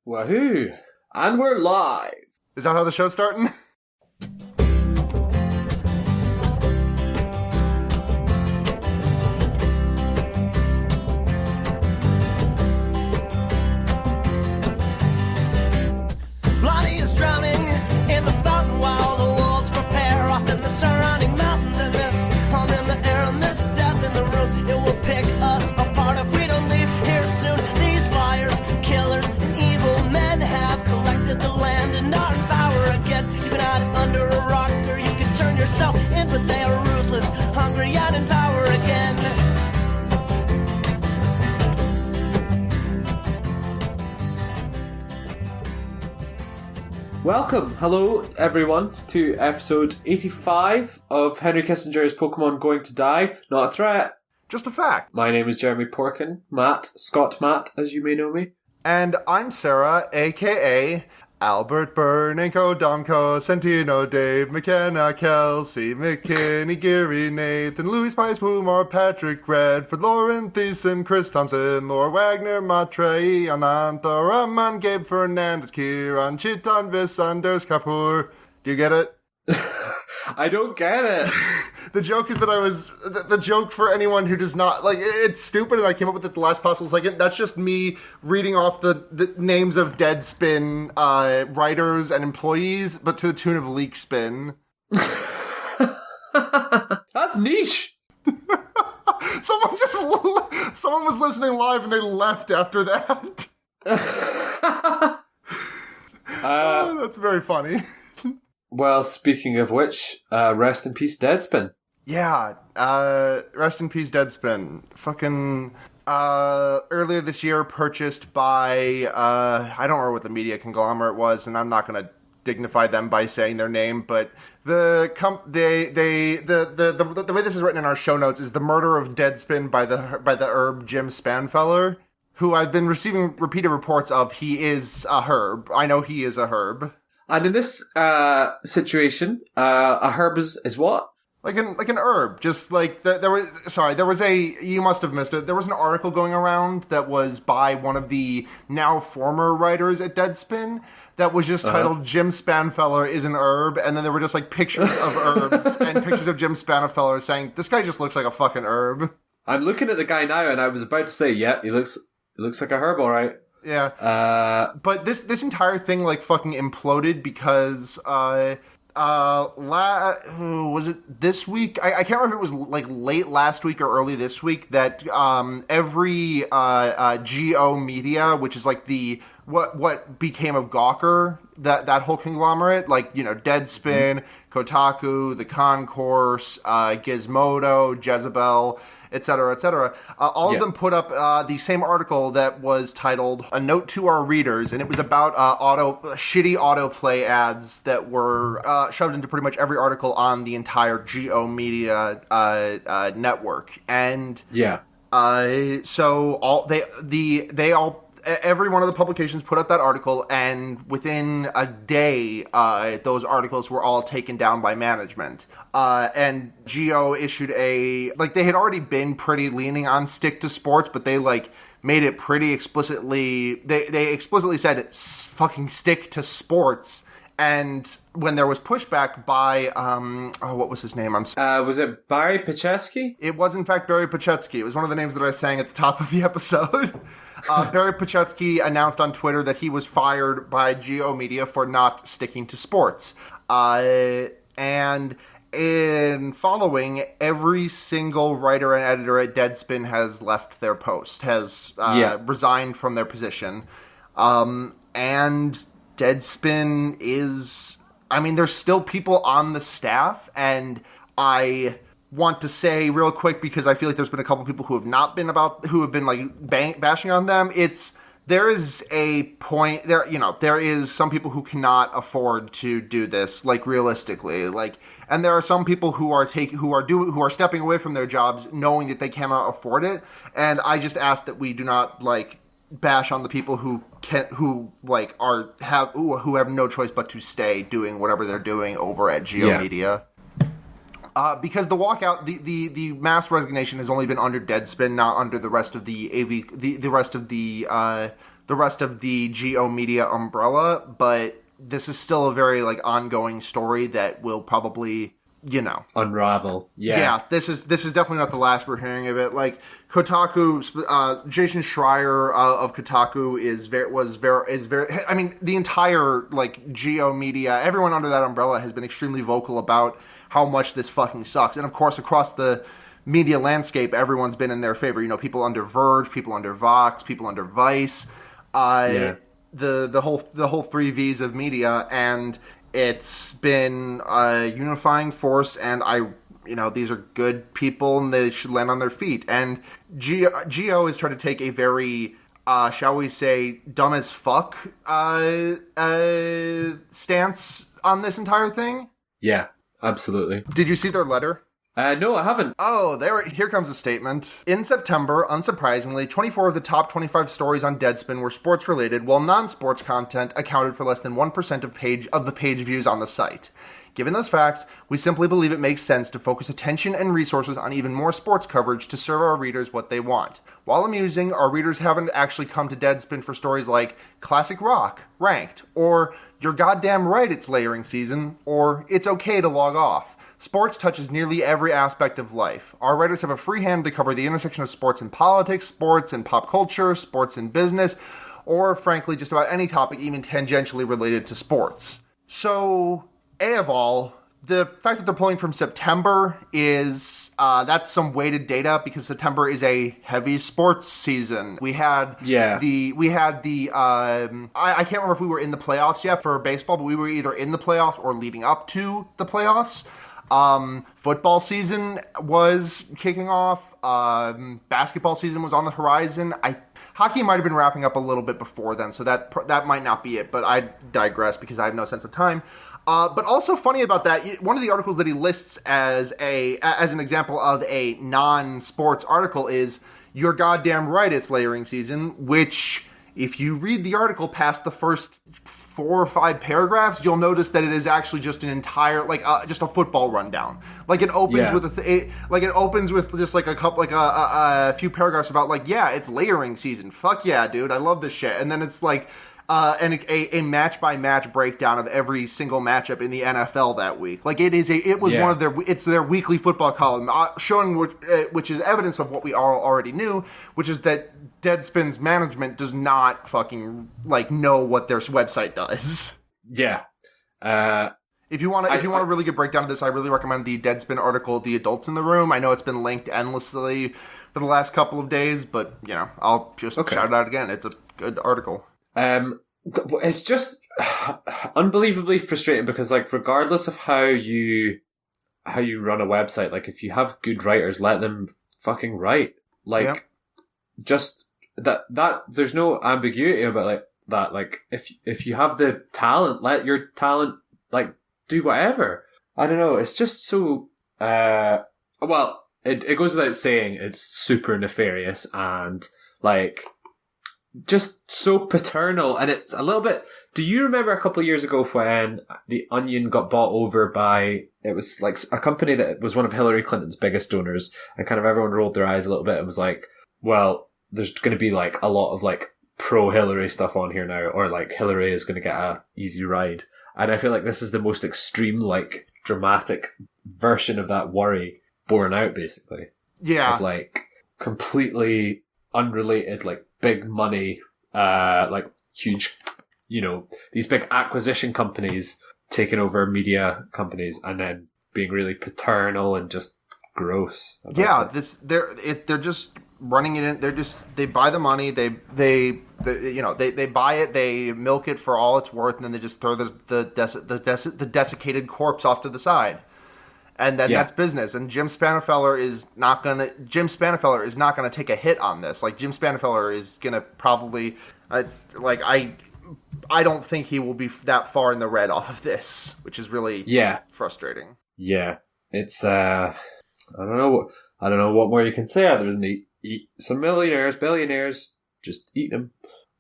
Wahoo! And we're live! Is that how the show's starting? Blondie is drowning in the fountain while the wolves prepare off in the surrounding mountains. And this hum in the air and this death in the room, it will pick us apart if we don't leave here soon. These liars, killers, and evil men have collected the land and are in power again. You can hide under a rock or you can turn yourself in, but they are ruthless, hungry, and in power again. Welcome, hello everyone, to episode 85 of Henry Kissinger's Pokemon Going to Die, Not a Threat. Just a fact. My name is Jeremy Porkin, Scott Matt, as you may know me. And I'm Sarah, a.k.a. Albert Bernanko, Domko, Santino, Dave, McKenna, Kelsey, McKinney, Geary, Nathan, Louis Pies, Pumar, Patrick, Redford, Lauren Thiessen, Chris Thompson, Laura Wagner, Matre, Anantha, Rahman, Gabe Fernandez, Kieran, Chitan, Visanders, Kapoor. Do you get it? I don't get it. The joke is that the joke for anyone who does not, like, it's stupid and I came up with it the last possible second. That's just me reading off the names of Deadspin writers and employees, but to the tune of Leak Spin. That's niche. Someone was listening live and they left after that. That's very funny. Well, speaking of which, rest in peace, Deadspin. Yeah, rest in peace, Deadspin. Fucking, earlier this year purchased by, I don't remember what the media conglomerate was, and I'm not gonna dignify them by saying their name, but the way this is written in our show notes is the murder of Deadspin by the herb Jim Spanfeller, who I've been receiving repeated reports of. He is a herb. I know he is a herb. And in this situation, a herb is what? Like an herb. Just like you must have missed it. There was an article going around that was by one of the now former writers at Deadspin that was just titled Jim Spanfeller is an herb, and then there were just like pictures of herbs and pictures of Jim Spanfeller saying, this guy just looks like a fucking herb. I'm looking at the guy now and I was about to say, yeah, he looks like a herb, alright. Yeah. But this entire thing like fucking imploded because was it this week? I can't remember if it was like late last week or early this week that every GO Media, which is like the what became of Gawker, that whole conglomerate, like, you know, Deadspin, Kotaku, The Concourse, Gizmodo, Jezebel, etc., all of them put up the same article that was titled "A Note to Our Readers," and it was about shitty autoplay ads that were shoved into pretty much every article on the entire GO Media network. And so every one of the publications put up that article, and within a day, those articles were all taken down by management. And Geo issued they had already been pretty leaning on stick to sports, but they made it pretty explicitly, they explicitly said, fucking stick to sports. And when there was pushback by, what was his name? Was it Barry Pachetsky? It was in fact Barry Pachetsky. It was one of the names that I sang at the top of the episode. Barry Pachetsky announced on Twitter that he was fired by GO Media for not sticking to sports. And in following, every single writer and editor at Deadspin has left their post, has resigned from their position. And Deadspin is, I mean, there's still people on the staff, and I want to say real quick, because I feel like there's been a couple people who have been bashing on them. There is a point there, you know, there is some people who cannot afford to do this, like, realistically, like, and there are some people who are stepping away from their jobs knowing that they cannot afford it. And I just ask that we do not bash on the people who have no choice but to stay doing whatever they're doing over at GO Media. Because the walkout, the mass resignation has only been under Deadspin, not under the rest of the the rest of the GO Media umbrella, but this is still a very like ongoing story that will probably, unravel. Yeah, this is definitely not the last we're hearing of it. Like Kotaku, Jason Schreier of Kotaku is very. I mean, the entire like GO Media, everyone under that umbrella has been extremely vocal about how much this fucking sucks, and of course across the media landscape, everyone's been in their favor. People under Verge, people under Vox, people under Vice. The whole three V's of media, and it's been a unifying force, and these are good people and they should land on their feet. And GO has tried to take a very shall we say dumb as fuck stance on this entire thing. Yeah, absolutely. Did you see their letter? No, I haven't. Oh, here comes a statement. In September, unsurprisingly, 24 of the top 25 stories on Deadspin were sports-related, while non-sports content accounted for less than 1% of the page views on the site. Given those facts, we simply believe it makes sense to focus attention and resources on even more sports coverage to serve our readers what they want. While amusing, our readers haven't actually come to Deadspin for stories like Classic Rock, Ranked, or You're Goddamn Right It's Layering Season, or It's Okay to Log Off. Sports touches nearly every aspect of life. Our writers have a free hand to cover the intersection of sports and politics, sports and pop culture, sports and business, or frankly, just about any topic even tangentially related to sports. So, A of all, the fact that they're pulling from September is, that's some weighted data because September is a heavy sports season. I can't remember if we were in the playoffs yet for baseball, but we were either in the playoffs or leading up to the playoffs. Football season was kicking off. Basketball season was on the horizon. Hockey might have been wrapping up a little bit before then, so that might not be it, but I digress because I have no sense of time. But also funny about that, one of the articles that he lists as an example of a non-sports article is You're Goddamn Right It's Layering Season, which, if you read the article past the first 4 or 5 paragraphs, you'll notice that it is actually just an entire, just a football rundown. Like it opens with just like a couple, a few paragraphs about it's layering season. Fuck yeah, dude, I love this shit. And then it's like a match by match breakdown of every single matchup in the NFL that week. Like it's their weekly football column, showing which is evidence of what we all already knew, which is that Deadspin's management does not fucking know what their website does. Yeah. If you want a really good breakdown of this, I really recommend the Deadspin article, "The Adults in the Room." I know it's been linked endlessly for the last couple of days, but I'll just shout it out again. It's a good article. It's just unbelievably frustrating because regardless of how you run a website, if you have good writers, let them fucking write. Just that there's no ambiguity about that. If you have the talent, let your talent do whatever. I don't know. It's just so it goes without saying it's super nefarious and just so paternal, and it's a little bit. Do you remember a couple of years ago when The Onion got bought over by, it was a company that was one of Hillary Clinton's biggest donors, and kind of everyone rolled their eyes a little bit and was like, well, there's going to be a lot of pro-Hillary stuff on here now, or Hillary is going to get a easy ride. And I feel like this is the most extreme, dramatic version of that worry borne out, basically. Yeah. Of completely unrelated, big money, huge, these big acquisition companies taking over media companies and then being really paternal and just gross. Yeah, they're just running it in. They buy the money. They buy it. They milk it for all it's worth, and then they just throw the desiccated corpse off to the side. And then that's business. And Jim Spanifeller is not gonna take a hit on this. Jim Spanifeller is gonna probably I don't think he will be that far in the red off of this, which is really frustrating. Yeah, it's I don't know what more you can say other than eat some billionaires, just eat them.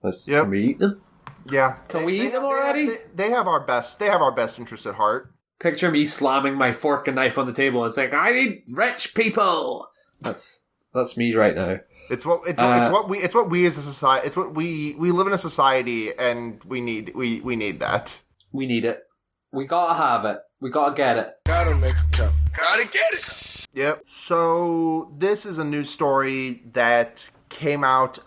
Can we eat them? Yeah, can we eat them already? They have our best interests at heart. Picture me slamming my fork and knife on the table and saying, I need rich people! That's me right now. It's what we as a society. It's what we live in a society, and we need that. We need it. We gotta have it. We gotta get it. Gotta make it count. Gotta get it. Yep. So this is a news story that came out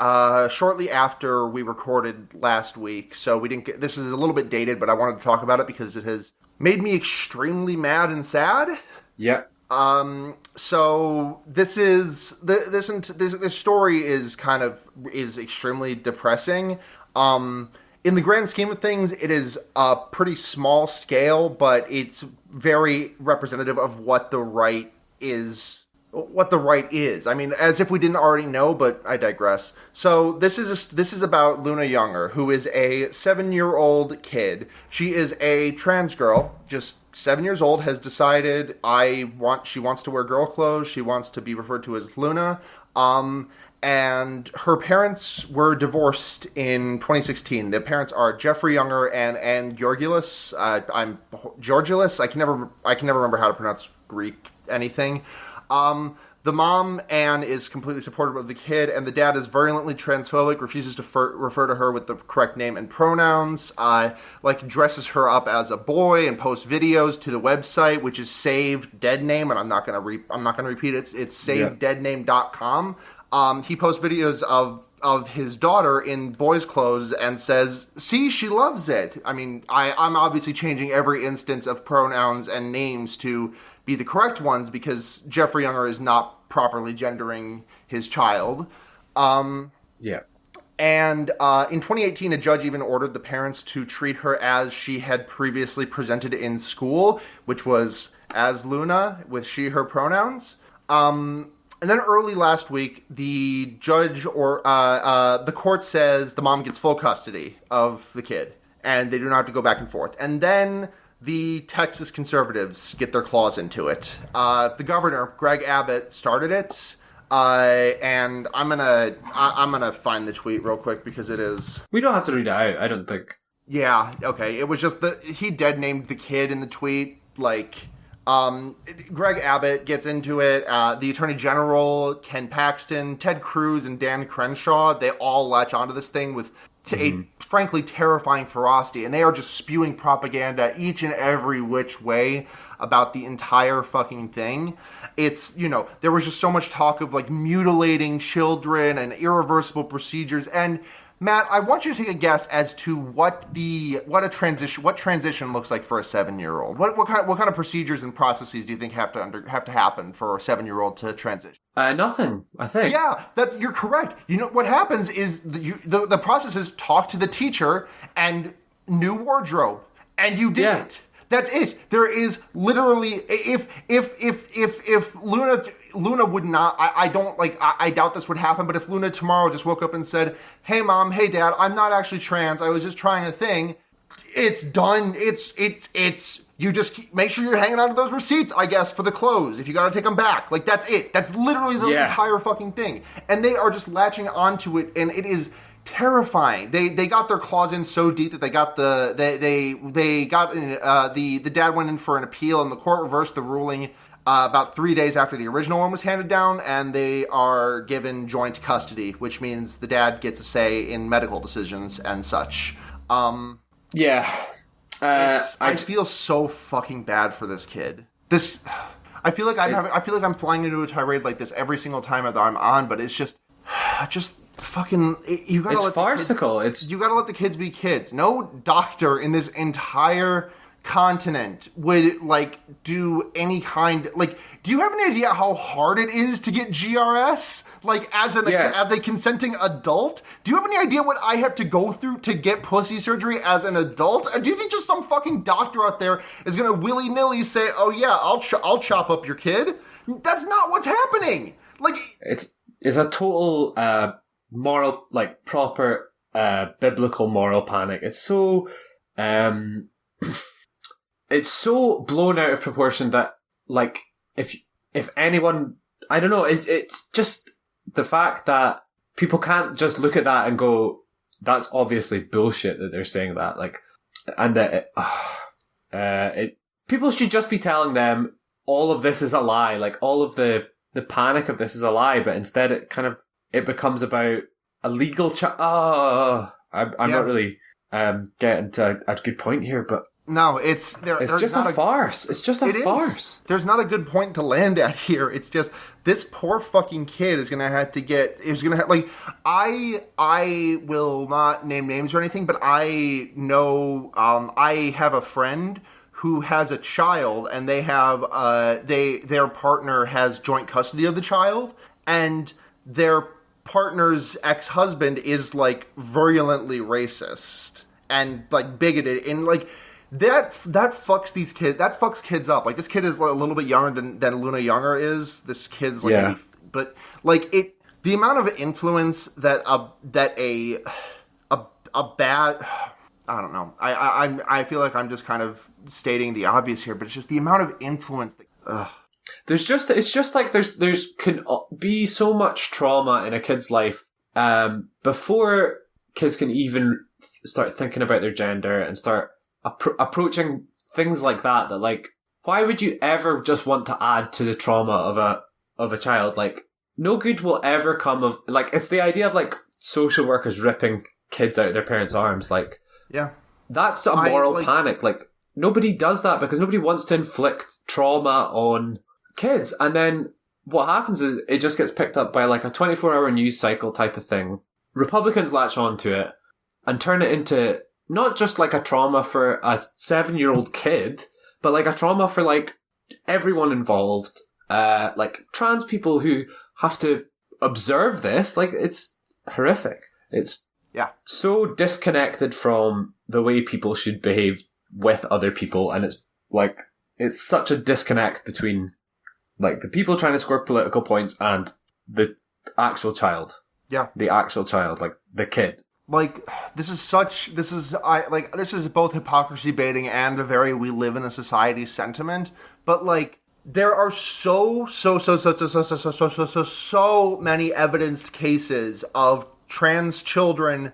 shortly after we recorded last week. So we didn't get, this is a little bit dated, but I wanted to talk about it because it has made me extremely mad and sad. Yep. So this is this story is extremely depressing. In the grand scheme of things, it is a pretty small scale, but it's very representative of what the right is. I mean, as if we didn't already know, but I digress. So this is about Luna Younger, who is a 7-year-old kid. She is a trans girl, just 7 years old, has decided she wants to wear girl clothes. She wants to be referred to as Luna. And her parents were divorced in 2016. The parents are Jeffrey Younger and Georgilis. Georgilis. I can never remember how to pronounce Greek anything. The mom, Anne, is completely supportive of the kid, and the dad is virulently transphobic, refuses to refer to her with the correct name and pronouns, dresses her up as a boy and posts videos to the website, which is Save Dead Name, and I'm not gonna repeat it. It's savedeadname.com. He posts videos of his daughter in boys' clothes and says, "See, she loves it." I mean, I'm obviously changing every instance of pronouns and names to be the correct ones because Jeffrey Younger is not properly gendering his child. Yeah. And in 2018, a judge even ordered the parents to treat her as she had previously presented in school, which was as Luna, with she, her pronouns. And then early last week, the judge the court says the mom gets full custody of the kid, and they do not have to go back and forth. And then the Texas conservatives get their claws into it. The governor, Greg Abbott, started it, and I'm gonna find the tweet real quick because it is. We don't have to read it out, I don't think. Yeah, okay. It was just he dead named the kid in the tweet. Greg Abbott gets into it. The Attorney General, Ken Paxton, Ted Cruz, and Dan Crenshaw, they all latch onto this thing with a frankly terrifying ferocity, and they are just spewing propaganda each and every which way about the entire fucking thing. It's, there was just so much talk of mutilating children and irreversible procedures. And Matt, I want you to take a guess as to what transition looks like for a 7-year-old. What kind of procedures and processes do you think have to happen for a 7-year-old to transition? Nothing, I think. Yeah, you're correct. What happens is the process is talk to the teacher and new wardrobe, and you did it. That's it. There is literally if Luna would not, I doubt this would happen, but if Luna tomorrow just woke up and said, "Hey mom, hey dad, I'm not actually trans, I was just trying a thing," it's done. It's you just make sure you're hanging on to those receipts, I guess, for the clothes, if you gotta take them back. That's it. That's literally the entire fucking thing. And they are just latching onto it, and it is terrifying. They got their claws in so deep that the dad went in for an appeal, and the court reversed the ruling about 3 days after the original one was handed down, and they are given joint custody, which means the dad gets a say in medical decisions and such. I feel so fucking bad for this kid. I feel like I'm flying into a tirade like this every single time that I'm on, but it's just fucking. You gotta. It's farcical. You gotta let the kids be kids. No doctor in this entire continent would do any kind. Do you have any idea how hard it is to get GRS? As a consenting adult? Do you have any idea what I have to go through to get pussy surgery as an adult? Do you think just some fucking doctor out there is gonna willy-nilly say, "Oh yeah, I'll chop up your kid"? That's not what's happening. It's a total moral, proper biblical moral panic. It's so it's so blown out of proportion that if anyone, I don't know, it's just the fact that people can't just look at that and go, that's obviously bullshit that they're saying that, and that people should just be telling them all of this is a lie, all of the panic of this is a lie, but instead it kind of it becomes about a legal I'm not really getting to a good point here, but no, it's just a farce. It's just a farce. There's not a good point to land at here. It's just this poor fucking kid is gonna have to get. Is gonna have like I will not name names or anything, but I know I have a friend who has a child, and they have their partner has joint custody of the child, and their partner's ex-husband is like virulently racist and like bigoted and like. That fucks these kids. That fucks kids up. Like this kid is like, a little bit younger than Luna Younger is. This kid's like, maybe, but like the amount of influence that a bad. I don't know. I feel like I'm just kind of stating the obvious here, but it's just the amount of influence that. It's just like there's can be so much trauma in a kid's life before kids can even start thinking about their gender and start approaching things like that like, why would you ever just want to add to the trauma of a child? Like, no good will ever come of, like, it's the idea of, like, social workers ripping kids out of their parents' arms, like, yeah, that's a moral panic. Like, nobody does that because nobody wants to inflict trauma on kids. And then what happens is it just gets picked up by, like, a 24-hour news cycle type of thing. Republicans latch on to it and turn it into not just like a trauma for a 7-year-old kid, but like a trauma for like everyone involved, like trans people who have to observe this. Like, it's horrific. It's so disconnected from the way people should behave with other people, and it's like it's such a disconnect between like the people trying to score political points and the actual child. Yeah, the actual child, like the kid. Like, this is both hypocrisy baiting and a very we live in a society sentiment. But, like, there are so many evidenced cases of trans children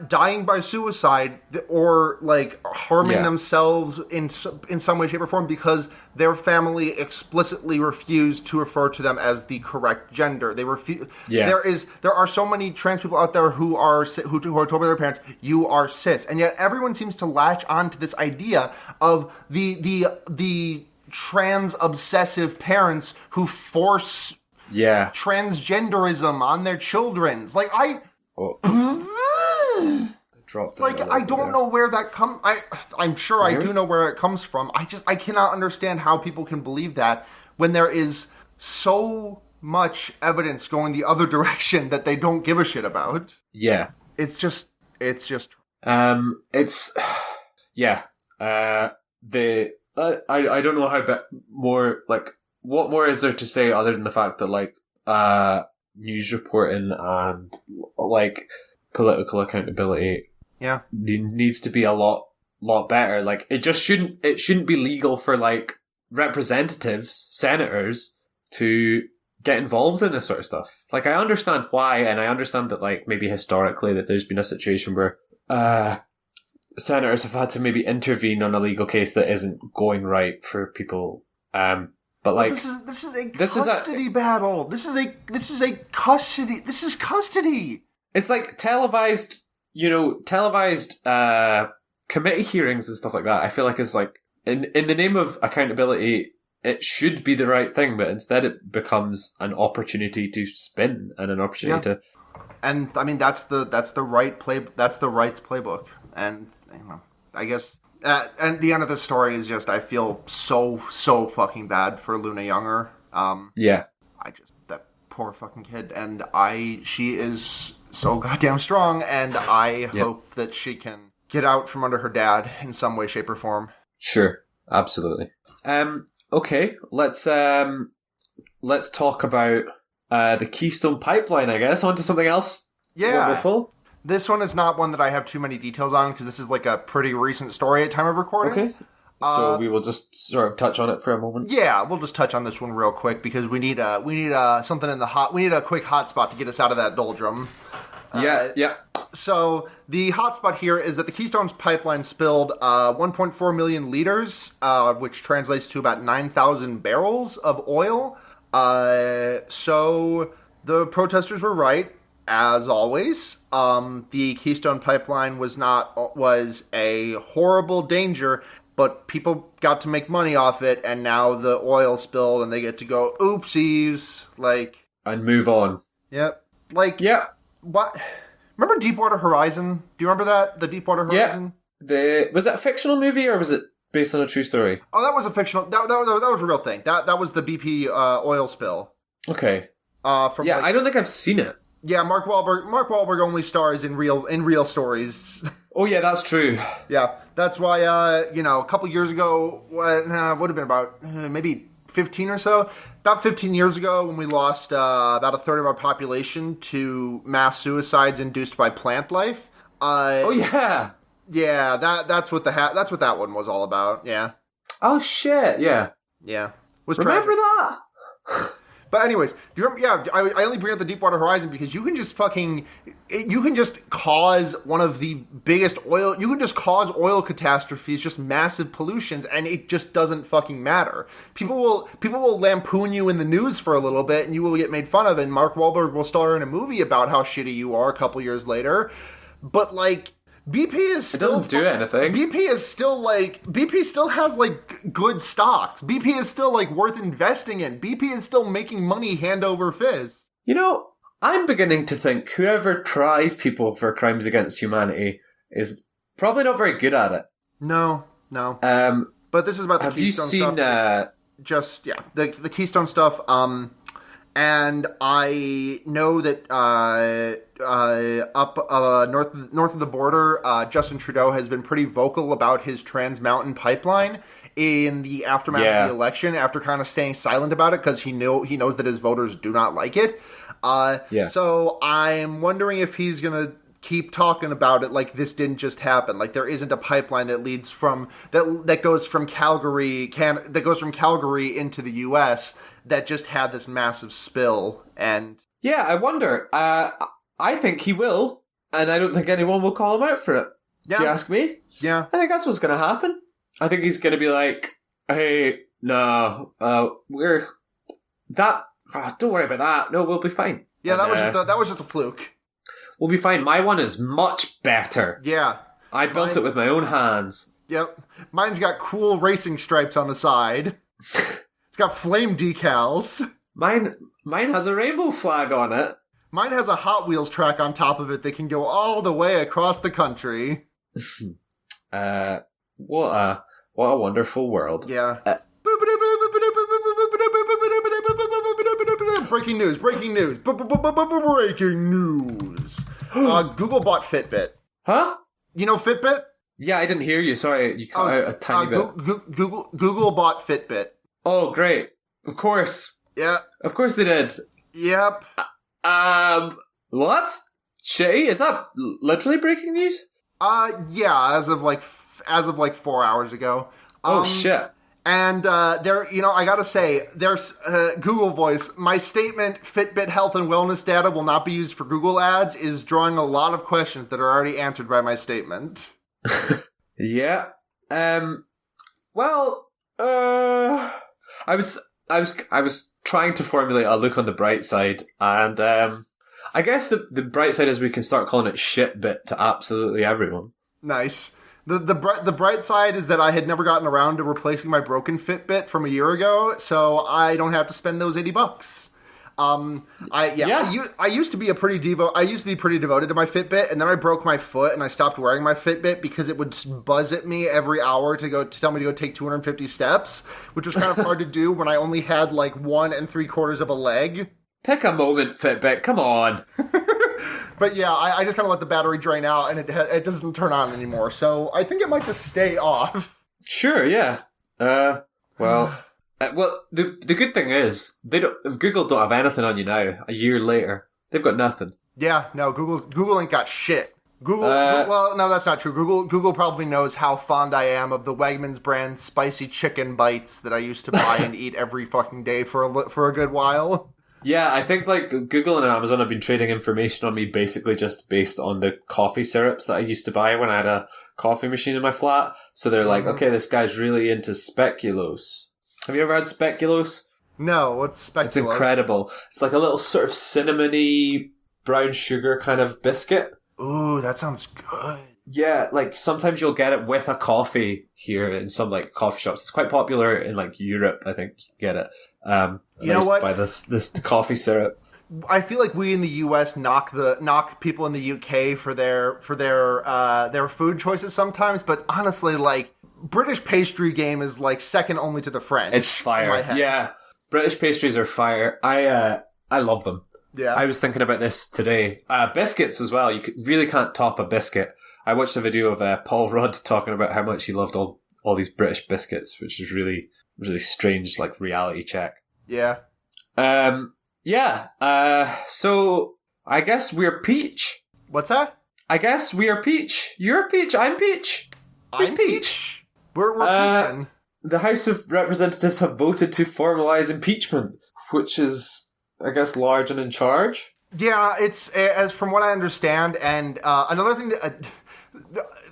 dying by suicide or like harming themselves in some way, shape, or form because their family explicitly refused to refer to them as the correct gender. They refuse. Yeah. There are so many trans people out there who are told by their parents, "You are cis," and yet everyone seems to latch on to this idea of the trans obsessive parents who force transgenderism on their children's. Like dropped. Like, I don't know where that comes. I'm sure I do know where it comes from. I cannot understand how people can believe that when there is so much evidence going the other direction that they don't give a shit about. Yeah, it's just. It's yeah. I don't know how more like what more is there to say other than the fact that like news reporting and like political accountability needs to be a lot better. Like it shouldn't be legal for like representatives, senators to get involved in this sort of stuff. Like I understand why, and I understand that like maybe historically that there's been a situation where senators have had to maybe intervene on a legal case that isn't going right for people. But like this is a custody battle. This is custody. It's like televised committee hearings and stuff like that. I feel like it's like in the name of accountability, it should be the right thing, but instead it becomes an opportunity to spin and an opportunity to. And I mean that's the right playbook. And you know, I guess. And the end of the story is just, I feel so fucking bad for Luna Younger. That poor fucking kid. And she is so goddamn strong, and I hope that she can get out from under her dad in some way, shape, or form. Sure. Absolutely. Okay. Let's talk about the Keystone Pipeline, I guess. On to something else. Yeah. Wonderful. This one is not one that I have too many details on because this is like a pretty recent story at time of recording. Okay. So we will just sort of touch on it for a moment. Yeah, we'll just touch on this one real quick because we need something in the hot. We need a quick hotspot to get us out of that doldrum. Yeah. So the hotspot here is that the Keystone Pipeline spilled 1.4 million liters, which translates to about 9,000 barrels of oil. So The protesters were right, as always. The Keystone Pipeline was a horrible danger, but people got to make money off it, and now the oil spilled, and they get to go, oopsies, like... And move on. Yep. Like... Yeah. What? Remember Deepwater Horizon? Do you remember that? The Deepwater Horizon? Yeah. Was it a fictional movie, or was it based on a true story? Oh, that was a fictional... That was a real thing. That was the BP oil spill. Okay. I don't think I've seen it. Yeah, Mark Wahlberg only stars in real stories. Oh yeah, that's true. Yeah, that's why a couple years ago, would have been about maybe 15 or so. About 15 years ago, when we lost about a third of our population to mass suicides induced by plant life. Oh yeah. Yeah, that's what that one was all about. Yeah. Oh shit! Yeah. Yeah. Remember tragic. that? But anyways, do you remember? Yeah, I only bring up the Deepwater Horizon because you can just cause one of the biggest oil. You can just cause oil catastrophes, just massive pollutions, and it just doesn't fucking matter. People will lampoon you in the news for a little bit, and you will get made fun of. And Mark Wahlberg will star in a movie about how shitty you are a couple years later. But like. BP is still... It doesn't do anything. BP still has, like, good stocks. BP is still, like, worth investing in. BP is still making money hand over fist. You know, I'm beginning to think whoever tries people for crimes against humanity is probably not very good at it. No. But this is about the Keystone stuff. The Keystone stuff, and I know that up north of the border, Justin Trudeau has been pretty vocal about his Trans Mountain pipeline in the aftermath of the election, after kind of staying silent about it because he knows that his voters do not like it. So I'm wondering if he's gonna keep talking about it like this didn't just happen. Like there isn't a pipeline that leads from that goes from Calgary into the U.S. that just had this massive spill. And yeah, I wonder. I think he will, and I don't think anyone will call him out for it. If you ask me, I think that's what's going to happen. I think he's going to be like, "Hey, no, don't worry about that. No, we'll be fine." Yeah, and, that was just a fluke. We'll be fine. My one is much better. Yeah, I built it with my own hands. Yep, mine's got cool racing stripes on the side. It's got flame decals. Mine has a rainbow flag on it. Mine has a Hot Wheels track on top of it that can go all the way across the country. What a wonderful world. Yeah. Breaking news. Breaking news. Google bought Fitbit. Huh? You know Fitbit? Yeah, I didn't hear you. Sorry, you cut out a tiny bit. Google bought Fitbit. Oh, great. Of course. Yeah. Of course they did. Yep. What? Shay, is that literally breaking news? Yeah, as of like 4 hours ago. Oh, shit. And I gotta say, there's Google Voice. My statement, Fitbit health and wellness data will not be used for Google ads, is drawing a lot of questions that are already answered by my statement. Yeah. I was trying to formulate a look on the bright side, and I guess the bright side is we can start calling it shitbit to absolutely everyone. Nice. The bright side is that I had never gotten around to replacing my broken Fitbit from a year ago, so I don't have to spend those $80. I used to be pretty devoted to my Fitbit, and then I broke my foot and I stopped wearing my Fitbit because it would buzz at me every hour to tell me to go take 250 steps, which was kind of hard to do when I only had like 1 3/4 of a leg. Pick a moment, Fitbit. Come on. But yeah, I just kind of let the battery drain out, and it doesn't turn on anymore. So I think it might just stay off. Sure, yeah. The good thing is Google don't have anything on you now. A year later, they've got nothing. Yeah, no, Google ain't got shit. Well, no, that's not true. Google probably knows how fond I am of the Wegmans brand spicy chicken bites that I used to buy and eat every fucking day for a good while. Yeah, I think like Google and Amazon have been trading information on me basically just based on the coffee syrups that I used to buy when I had a coffee machine in my flat. So they're like, okay, this guy's really into speculoos. Have you ever had speculoos? No, what's It's speculoos? incredible. It's like a little sort of cinnamony brown sugar kind of biscuit. Ooh, that sounds good. Yeah, like sometimes you'll get it with a coffee here in some like coffee shops. It's quite popular in like Europe, I think. You get it. You know what? Buy this coffee syrup. I feel like we in the U.S. knock people in the U.K. for their food choices sometimes, but honestly, like British pastry game is like second only to the French. It's in my fire. head. Yeah, British pastries are fire. I love them. Yeah. I was thinking about this today. Biscuits as well. Really can't top a biscuit. I watched a video of Paul Rudd talking about how much he loved all these British biscuits, which is really, really strange, like reality check. Yeah. So I guess we're Peach. What's that? I guess we are Peach. You're Peach. I'm Peach. Who's I'm Peach. We're peaching. The House of Representatives have voted to formalise impeachment, which is, I guess, large and in charge. Yeah, it's as from what I understand, and another thing that.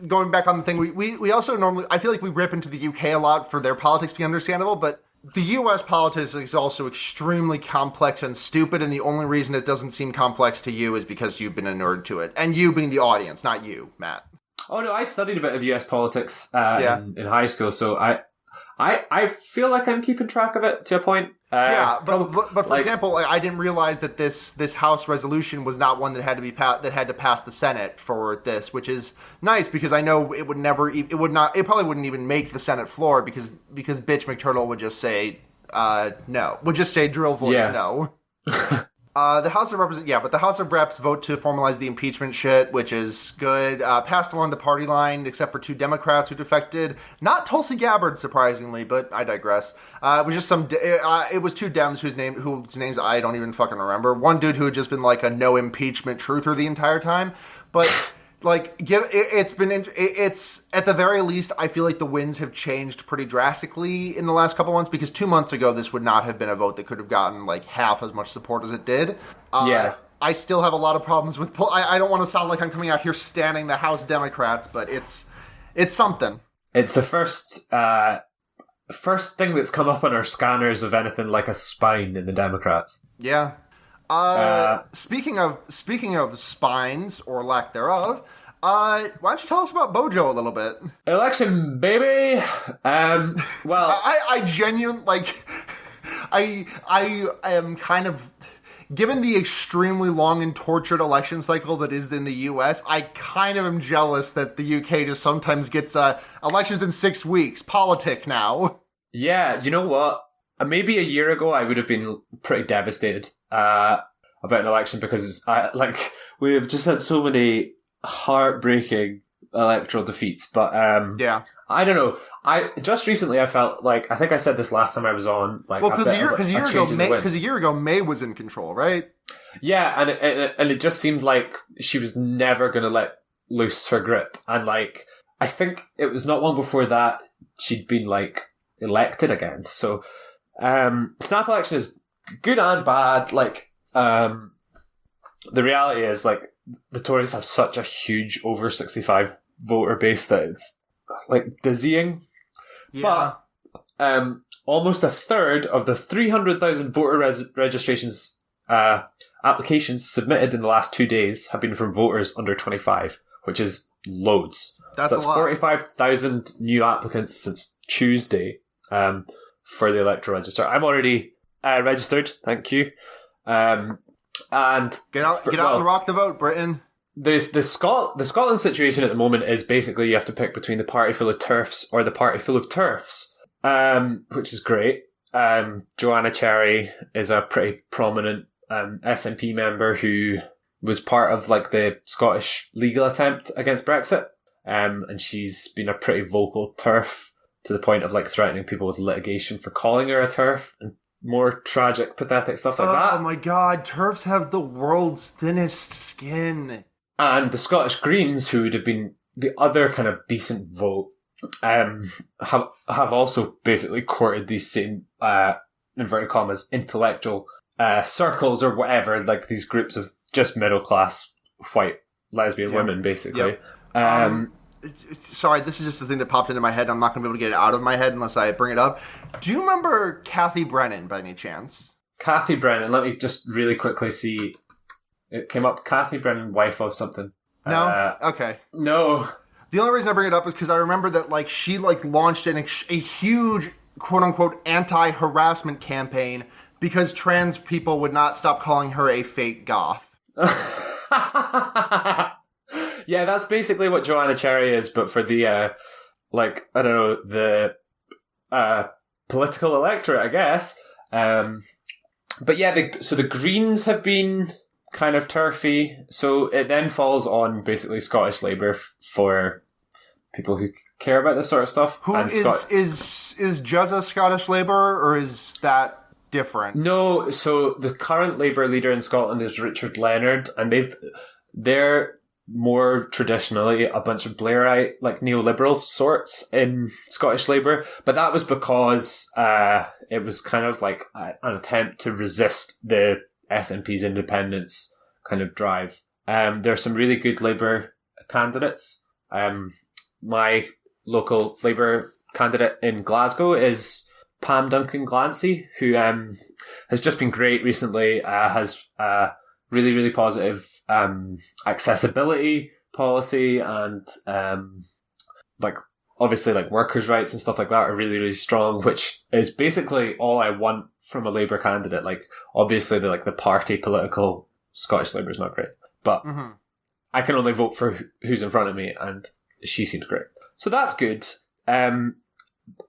Going back on the thing, we also normally, I feel like we rip into the UK a lot for their politics being understandable, but the US politics is also extremely complex and stupid, and the only reason it doesn't seem complex to you is because you've been inured to it. And you being the audience, not you, Matt. Oh no, I studied a bit of US politics in high school, so I feel like I'm keeping track of it to a point. But for example, I didn't realize that this House resolution was not one that had to be that had to pass the Senate for this, which is nice because I know it probably wouldn't even make the Senate floor because bitch McTurtle would just say no, would just say drill voice no. The House of but the House of Reps vote to formalize the impeachment shit, which is good. Passed along the party line, except for 2 Democrats who defected. Not Tulsi Gabbard, surprisingly, but I digress. It was just it was 2 Dems whose names I don't even fucking remember. One dude who had just been like a no impeachment truther the entire time, but. Like, it's at the very least, I feel like the winds have changed pretty drastically in the last couple months because 2 months ago, this would not have been a vote that could have gotten like half as much support as it did. I still have a lot of problems with, I don't want to sound like I'm coming out here standing the House Democrats, but it's something. It's the first thing that's come up on our scanners of anything like a spine in the Democrats. Yeah. Speaking of spines or lack thereof, why don't you tell us about Bojo a little bit? Election, baby. Well, I genuinely like. I am kind of, given the extremely long and tortured election cycle that is in the U.S., I kind of am jealous that the U.K. just sometimes gets elections in 6 weeks. Politic now. Yeah, you know what? Maybe a year ago, I would have been pretty devastated about an election because we have just had so many heartbreaking electoral defeats. But I don't know. Just recently I felt like, I think I said this last time I was on. Like, well, because a year ago May was in control, right? Yeah, and it just seemed like she was never going to let loose her grip, and like I think it was not long before that she'd been like elected again. So. Snap election is good and bad. Like, the reality is, like, the Tories have such a huge over 65 voter base that it's like dizzying. Yeah. But almost a third of the 300,000 voter registrations applications submitted in the last 2 days have been from voters under 25, which is loads. That's a lot. 45,000 new applicants since Tuesday. For the electoral register. I'm already registered, thank you. And get out and rock the vote, Britain. The Scotland situation at the moment is basically you have to pick between the party full of TERFs or the party full of TERFs, which is great. Joanna Cherry is a pretty prominent SNP member who was part of like the Scottish legal attempt against Brexit, and she's been a pretty vocal TERF. To the point of like threatening people with litigation for calling her a TERF and more tragic, pathetic stuff like that. Oh my god, TERFs have the world's thinnest skin. And the Scottish Greens, who would have been the other kind of decent vote, have also basically courted these same inverted commas intellectual circles or whatever, like these groups of just middle class white lesbian women, basically. Yep. sorry, this is just the thing that popped into my head. I'm not going to be able to get it out of my head unless I bring it up. Do you remember Kathy Brennan by any chance? Kathy Brennan, let me just really quickly see. It came up, Kathy Brennan, wife of something. No? Okay. No. The only reason I bring it up is because I remember that, like, she, like, launched a huge, quote-unquote, anti-harassment campaign because trans people would not stop calling her a fake goth. Yeah, that's basically what Joanna Cherry is, but for the, like, I don't know, the political electorate, I guess. But yeah, so the Greens have been kind of turfy, so it then falls on basically Scottish Labour for people who care about this sort of stuff. Who is Jezza Scottish Labour, or is that different? No, so the current Labour leader in Scotland is Richard Leonard, and they're more traditionally a bunch of Blairite, like neoliberal sorts in Scottish Labour, but that was because it was kind of like an attempt to resist the SNP's independence kind of drive. There are some really good Labour candidates. My local Labour candidate in Glasgow is Pam Duncan Glancy, who has just been great recently, has really, really positive accessibility policy, and like obviously like workers' rights and stuff like that are really, really strong, which is basically all I want from a Labour candidate. Like obviously the party political Scottish Labour is not great, but I can only vote for who's in front of me, and she seems great. So that's good.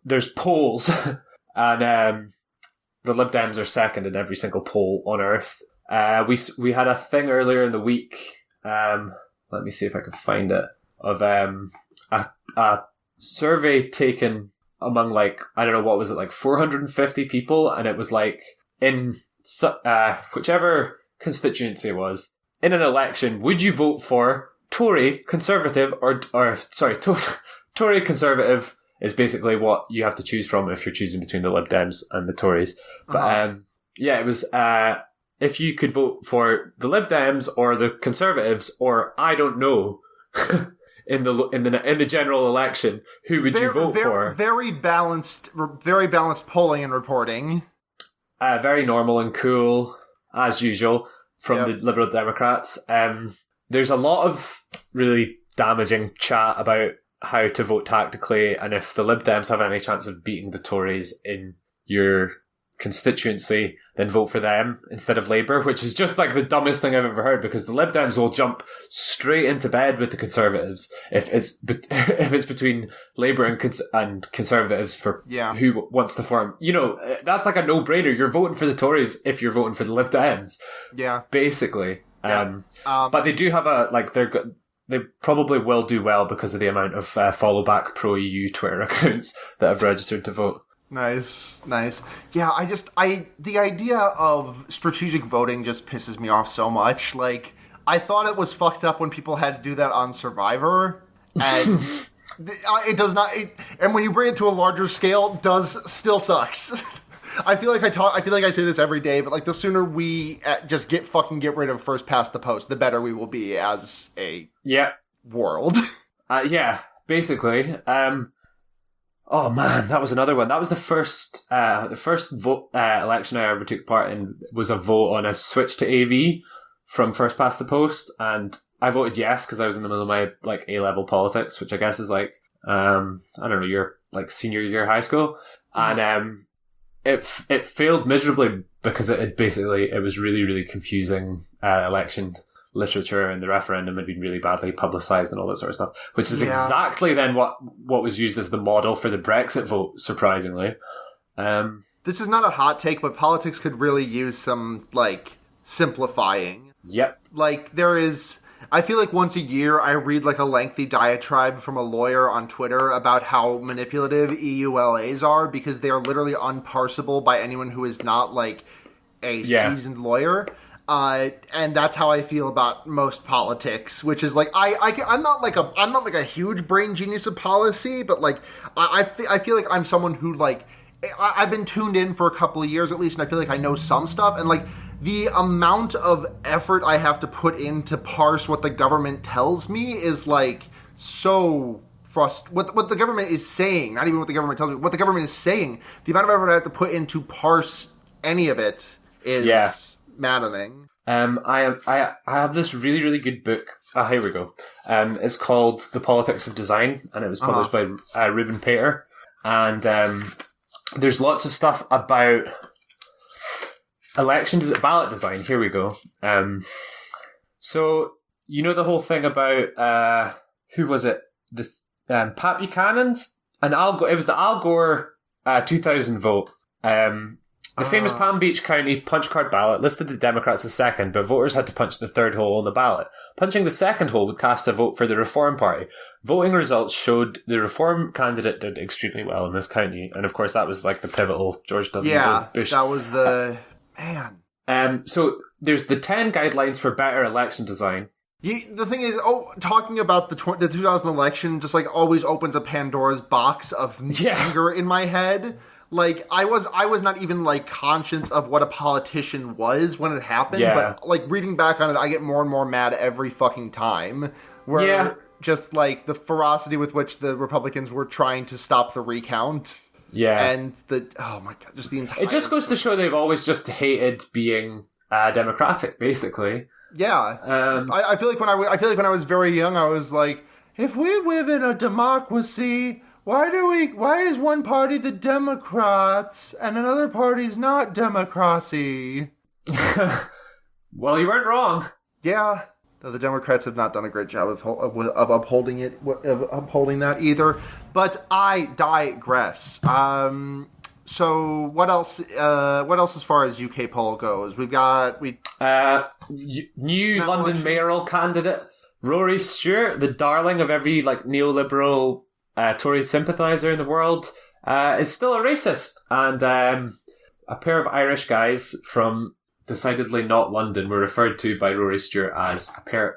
There's polls and the Lib Dems are second in every single poll on earth. We had a thing earlier in the week, let me see if I can find it, of a survey taken among, like, I don't know, what was it, like 450 people, and it was like in whichever constituency it was, in an election, would you vote for Tory, Conservative, Tory, Conservative is basically what you have to choose from if you're choosing between the Lib Dems and the Tories. But yeah, it was if you could vote for the Lib Dems or the Conservatives or I don't know in the general election, who would you vote for? Very balanced polling and reporting. Very normal and cool as usual from the Liberal Democrats. There's a lot of really damaging chat about how to vote tactically, and if the Lib Dems have any chance of beating the Tories in your constituency, then vote for them instead of Labour, which is just like the dumbest thing I've ever heard, because the Lib Dems will jump straight into bed with the Conservatives if it's between Labour and Conservatives for who wants to form. You know, that's like a no-brainer. You're voting for the Tories if you're voting for the Lib Dems. Yeah. Basically. Yeah. But they do have they probably will do well because of the amount of follow back pro-EU Twitter accounts that have registered to vote. Nice. Yeah, the idea of strategic voting just pisses me off so much. Like, I thought it was fucked up when people had to do that on Survivor, and it does not. And when you bring it to a larger scale, still sucks. I feel like I say this every day, but like the sooner we just get rid of first past the post, the better we will be as a world. Yeah, basically. Oh man, that was another one. That was the first vote election I ever took part in, was a vote on a switch to AV from first past the post, and I voted yes because I was in the middle of my like A-level politics, which I guess is like I don't know, your like senior year of high school, and it failed miserably because it was really, really confusing election literature, and the referendum had been really badly publicised and all that sort of stuff, which is exactly then what was used as the model for the Brexit vote, surprisingly. This is not a hot take, but politics could really use some, like, simplifying. Yep. Like, I feel like once a year I read like a lengthy diatribe from a lawyer on Twitter about how manipulative EULAs are, because they are literally unparsable by anyone who is not like a seasoned lawyer. And that's how I feel about most politics, which is like I'm not like a huge brain genius of policy, but like I feel like I'm someone who like I've been tuned in for a couple of years at least, and I feel like I know some stuff, and like the amount of effort I have to put in to parse what the government tells me is like so what the government is saying, not even what the government tells me, what the government is saying, the amount of effort I have to put in to parse any of it is maddening. I have this really, really good book. Here we go. It's called The Politics of Design, and it was published by Ruben Pater. And there's lots of stuff about ballot design. Here we go. So, you know the whole thing about, who was it? Pat Buchanan's? It was the Al Gore 2000 vote. The famous Palm Beach County punch card ballot listed the Democrats as second, but voters had to punch the third hole on the ballot. Punching the second hole would cast a vote for the Reform Party. Voting results showed the Reform candidate did extremely well in this county, and of course that was like the pivotal George W. Bush. That was the... man. So there's the 10 guidelines for better election design. The thing is, talking about the 2000 election just like always opens a Pandora's box of anger in my head. Like, I was not even, like, conscious of what a politician was when it happened, but, like, reading back on it, I get more and more mad every fucking time. Where just, like, the ferocity with which the Republicans were trying to stop the recount. Yeah. And oh my god, just the entire... It just goes to show they've always just hated being democratic, basically. Yeah. I feel like when I was very young, I was like, if we live in a democracy... Why is one party the Democrats and another party's not democracy? Well, you weren't wrong. Yeah, though the Democrats have not done a great job of upholding that either. But I digress. So what else? What else as far as UK poll goes? We've got new London mayoral candidate Rory Stewart, the darling of every like neoliberal Tory sympathiser in the world, is still a racist. And a pair of Irish guys from decidedly not London were referred to by Rory Stewart as a pair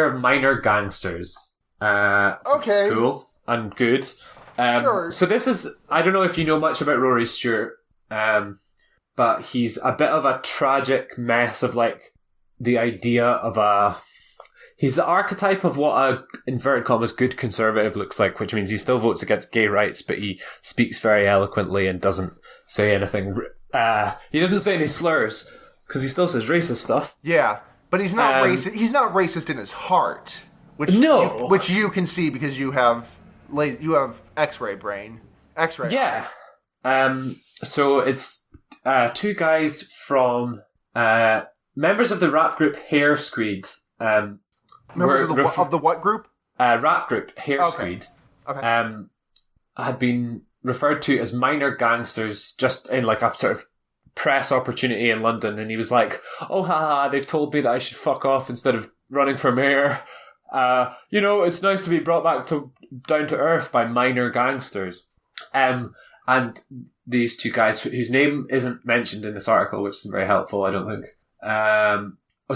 of minor gangsters. Okay. Cool and good. Sure. So this is, I don't know if you know much about Rory Stewart, but he's a bit of a tragic mess of like the idea of he's the archetype of what a, inverted commas, good conservative looks like, which means he still votes against gay rights, but he speaks very eloquently and doesn't say anything. He doesn't say any slurs, because he still says racist stuff. Yeah, but he's not racist. He's not racist in his heart, which you can see because you have X-ray brain. X-ray. Yeah. So it's two guys from members of the rap group Hair Screed. Members of the what group? Rap group Hair Screed. Okay. Had been referred to as minor gangsters just in like a sort of press opportunity in London, and he was like, "Oh, haha! They've told me that I should fuck off instead of running for mayor. It's nice to be brought back down to earth by minor gangsters." And these two guys, whose name isn't mentioned in this article, which is very helpful, I don't think.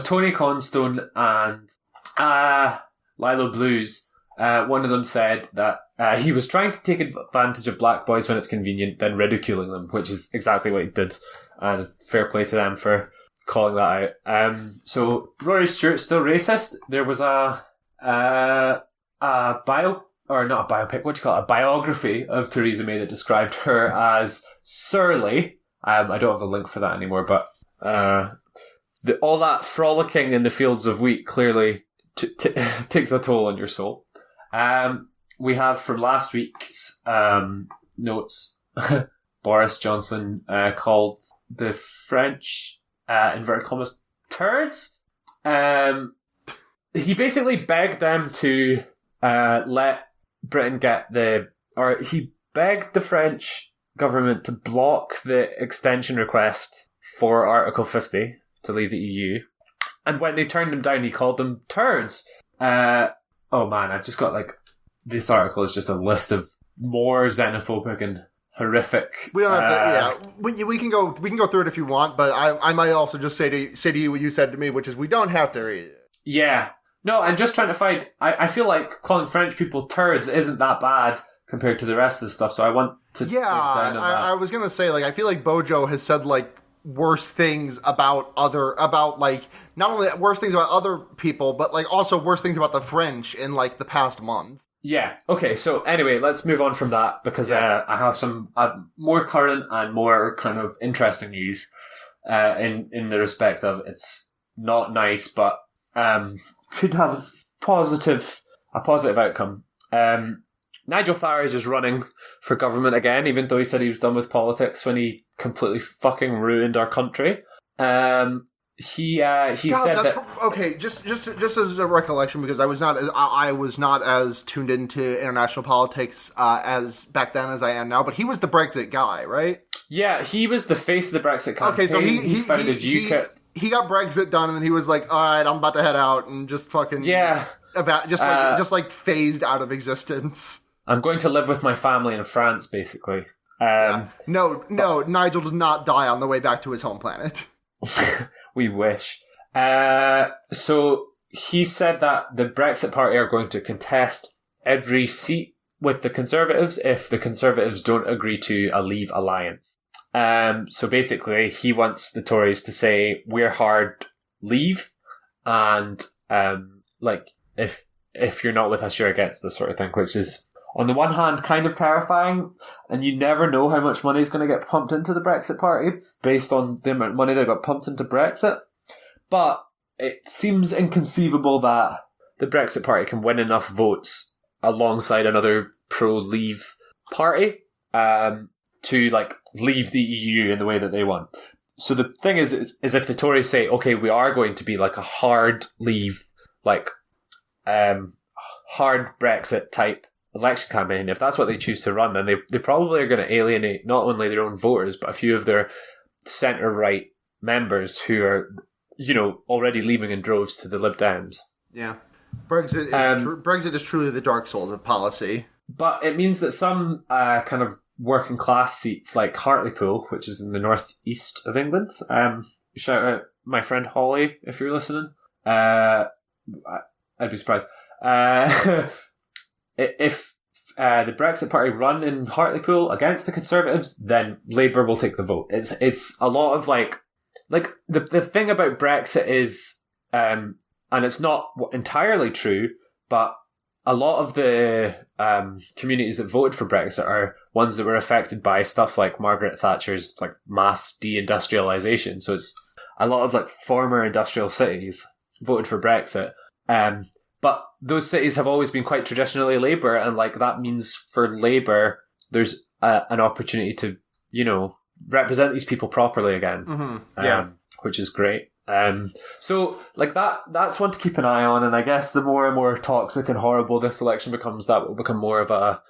Tony Constone and Lilo Blues, one of them said that he was trying to take advantage of black boys when it's convenient, then ridiculing them, which is exactly what he did. And fair play to them for calling that out. So Rory Stewart's still racist. There was a biography of Theresa May that described her as surly. I don't have the link for that anymore, but all that frolicking in the fields of wheat clearly takes a toll on your soul. We have from last week's notes, Boris Johnson called the French, inverted commas, turds. He basically begged them to let Britain he begged the French government to block the extension request for Article 50 to leave the EU. And when they turned him down, he called them turds. Oh man, I've just got this article is just a list of more xenophobic and horrific. We don't have to. Yeah, we can go through it if you want, but I might also just say to you what you said to me, which is we don't have to read it. Yeah, no, I'm just trying to find. I feel like calling French people turds isn't that bad compared to the rest of the stuff. So I want to. Yeah, I was gonna say I feel like Bojo has said worse things about not only worse things about other people, but like also worse things about the French in like the past month. Yeah. Okay. So anyway, let's move on from that because I have some more current and more kind of interesting news in the respect of it's not nice, but could have a positive outcome. Nigel Farage is running for government again, even though he said he was done with politics when he completely fucking ruined our country. He said that. Okay, just as a recollection, because I was not as tuned into international politics as back then as I am now. But he was the Brexit guy, right? Yeah, he was the face of the Brexit campaign. Okay, so he founded UKIP. He got Brexit done, and then he was like, "All right, I'm about to head out," and just fucking just phased out of existence. I'm going to live with my family in France, basically. No, Nigel did not die on the way back to his home planet. We wish. So he said that the Brexit Party are going to contest every seat with the Conservatives if the Conservatives don't agree to a Leave alliance. So basically, he wants the Tories to say, we're hard Leave, and if you're not with us, you're against us, sort of thing, which is, on the one hand, kind of terrifying, and you never know how much money is going to get pumped into the Brexit Party based on the amount of money that got pumped into Brexit. But it seems inconceivable that the Brexit Party can win enough votes alongside another pro-Leave party to leave the EU in the way that they want. So the thing is if the Tories say, okay, we are going to be like a hard Leave, hard Brexit type election campaign, if that's what they choose to run, then they probably are going to alienate not only their own voters, but a few of their centre-right members who are, already leaving in droves to the Lib Dems. Yeah. Brexit is truly the Dark Souls of policy. But it means that some kind of working class seats like Hartlepool, which is in the northeast of England, shout out my friend Holly if you're listening. I'd be surprised. If the Brexit Party run in Hartlepool against the Conservatives, then Labour will take the vote. It's a lot of the thing about Brexit is, and it's not entirely true, but a lot of the communities that voted for Brexit are ones that were affected by stuff like Margaret Thatcher's mass deindustrialisation. So it's a lot of former industrial cities voted for Brexit. But those cities have always been quite traditionally Labour, and that means for Labour, there's an opportunity to, represent these people properly again. Mm-hmm. Yeah. Which is great. So that's one to keep an eye on, and I guess the more and more toxic and horrible this election becomes, that will become more of a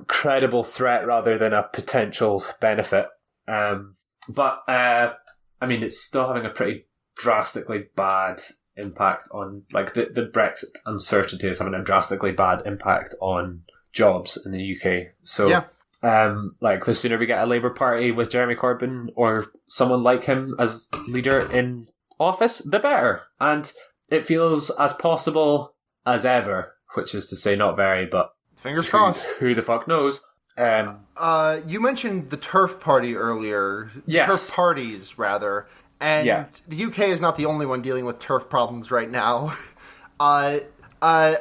credible threat rather than a potential benefit. But it's still having a pretty drastically bad impact on the Brexit uncertainty is having a drastically bad impact on jobs in the UK. So yeah. The sooner we get a Labour Party with Jeremy Corbyn or someone like him as leader in office, the better. And it feels as possible as ever, which is to say not very, but fingers crossed. Who the fuck knows? You mentioned the TERF party earlier. Yes. TERF parties, rather. And the UK is not the only one dealing with TERF problems right now.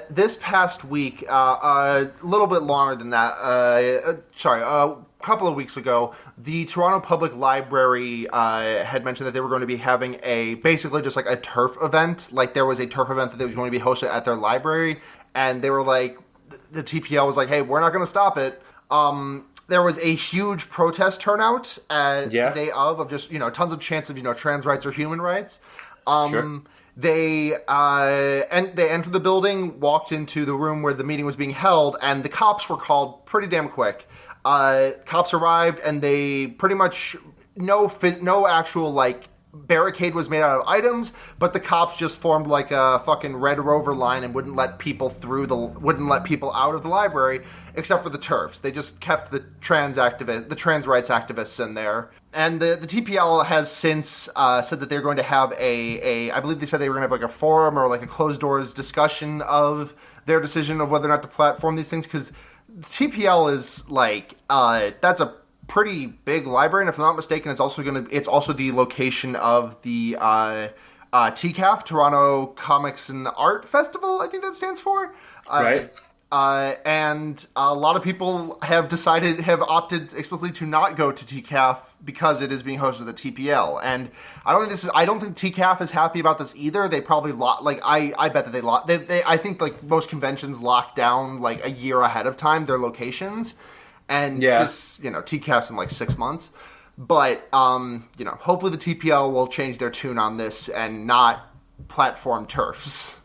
This past week, a little bit longer than that, a couple of weeks ago, the Toronto Public Library had mentioned that they were going to be having basically just a TERF event. There was a TERF event that was going to be hosted at their library, and they were the TPL was hey, we're not going to stop it. There was a huge protest turnout the day of just, tons of chants of, trans rights or human rights. Sure. They entered the building, walked into the room where the meeting was being held, and the cops were called pretty damn quick. Cops arrived, and they pretty much, no actual, barricade was made out of items, but the cops just formed a fucking Red Rover line and wouldn't let people out of the library, except for the TERFs. They just kept the trans rights activists in there. And the TPL has since said that they're going to have I believe they said they were going to have a forum or a closed doors discussion of their decision of whether or not to platform these things, because the TPL is that's a pretty big library, and if I'm not mistaken, it's also the location of the TCAF, Toronto Comics and Art Festival, I think that stands for. Right. And a lot of people have opted explicitly to not go to TCAF because it is being hosted at the TPL. And I don't think TCAF is happy about this either. They probably I bet that I think like most conventions lock down like a year ahead of time their locations. And this, TCAF's in like 6 months. But, hopefully the TPL will change their tune on this and not platform turfs.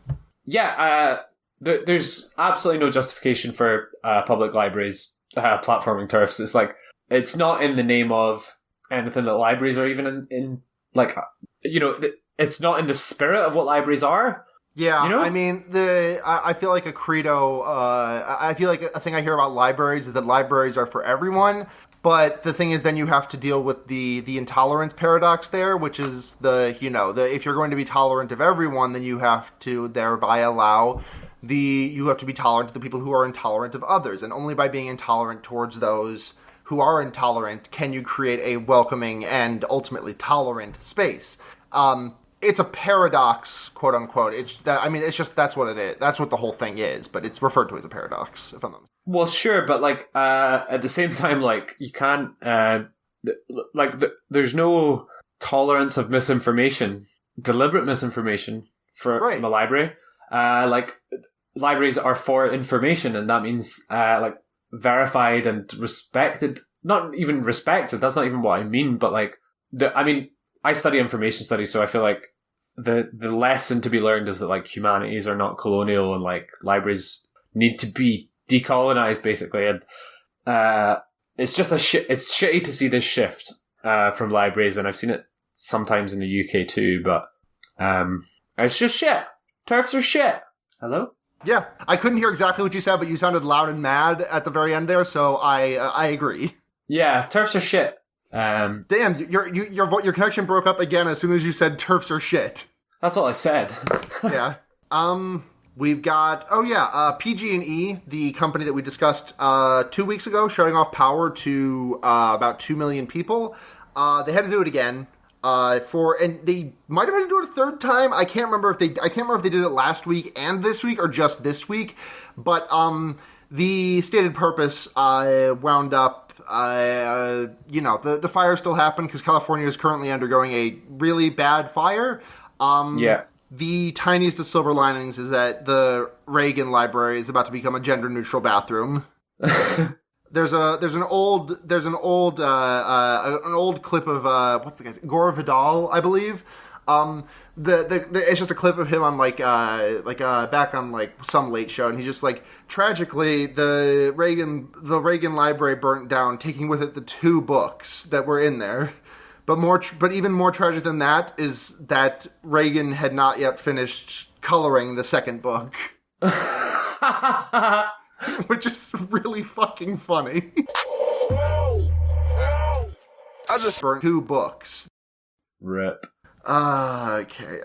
Yeah, there's absolutely no justification for public libraries platforming turfs. It's like, it's not in the name of anything that libraries are even in like, it's not in the spirit of what libraries are. Yeah, I mean, I feel like a credo, I feel like a thing I hear about libraries is that libraries are for everyone. But the thing is, then you have to deal with the intolerance paradox there, which is if you're going to be tolerant of everyone, then you have to thereby you have to be tolerant to the people who are intolerant of others. And only by being intolerant towards those who are intolerant can you create a welcoming and ultimately tolerant space. It's a paradox, quote unquote. That's what it is. That's what the whole thing is, but it's referred to as a paradox, if I'm not mistaken. Well, sure, but like at the same time, like you can't there's no tolerance of misinformation, deliberate misinformation from a library. Like libraries are for information, and that means like verified and respected. Not even respected. That's not even what I mean. But like I study information studies, so I feel like the lesson to be learned is that like humanities are not colonial, and like libraries need to be decolonized, basically. And it's just it's shitty to see this shift from libraries, and I've seen it sometimes in the UK too. But it's just shit. Turfs are shit. Hello? Yeah, I couldn't hear exactly what you said, but you sounded loud and mad at the very end there, so I agree. Yeah, turfs are shit. Damn, your connection broke up again as soon as you said turfs are shit. That's all I said. Yeah. We've got PG&E, the company that we discussed 2 weeks ago, shutting off power to about 2 million people. They had to do it again. And they might have had to do it a third time. I can't remember if they did it last week and this week or just this week. But the stated purpose wound up. The fire still happened because California is currently undergoing a really bad fire. The tiniest of silver linings is that the Reagan Library is about to become a gender-neutral bathroom. There's an old clip of what's the guy's Gore Vidal, I believe. It's just a clip of him on back on like some late show, and he just like tragically the Reagan Library burnt down, taking with it the 2 books that were in there. But even more tragic than that is that Reagan had not yet finished coloring the second book. Which is really fucking funny. I just burned 2 books. Rip. Okay.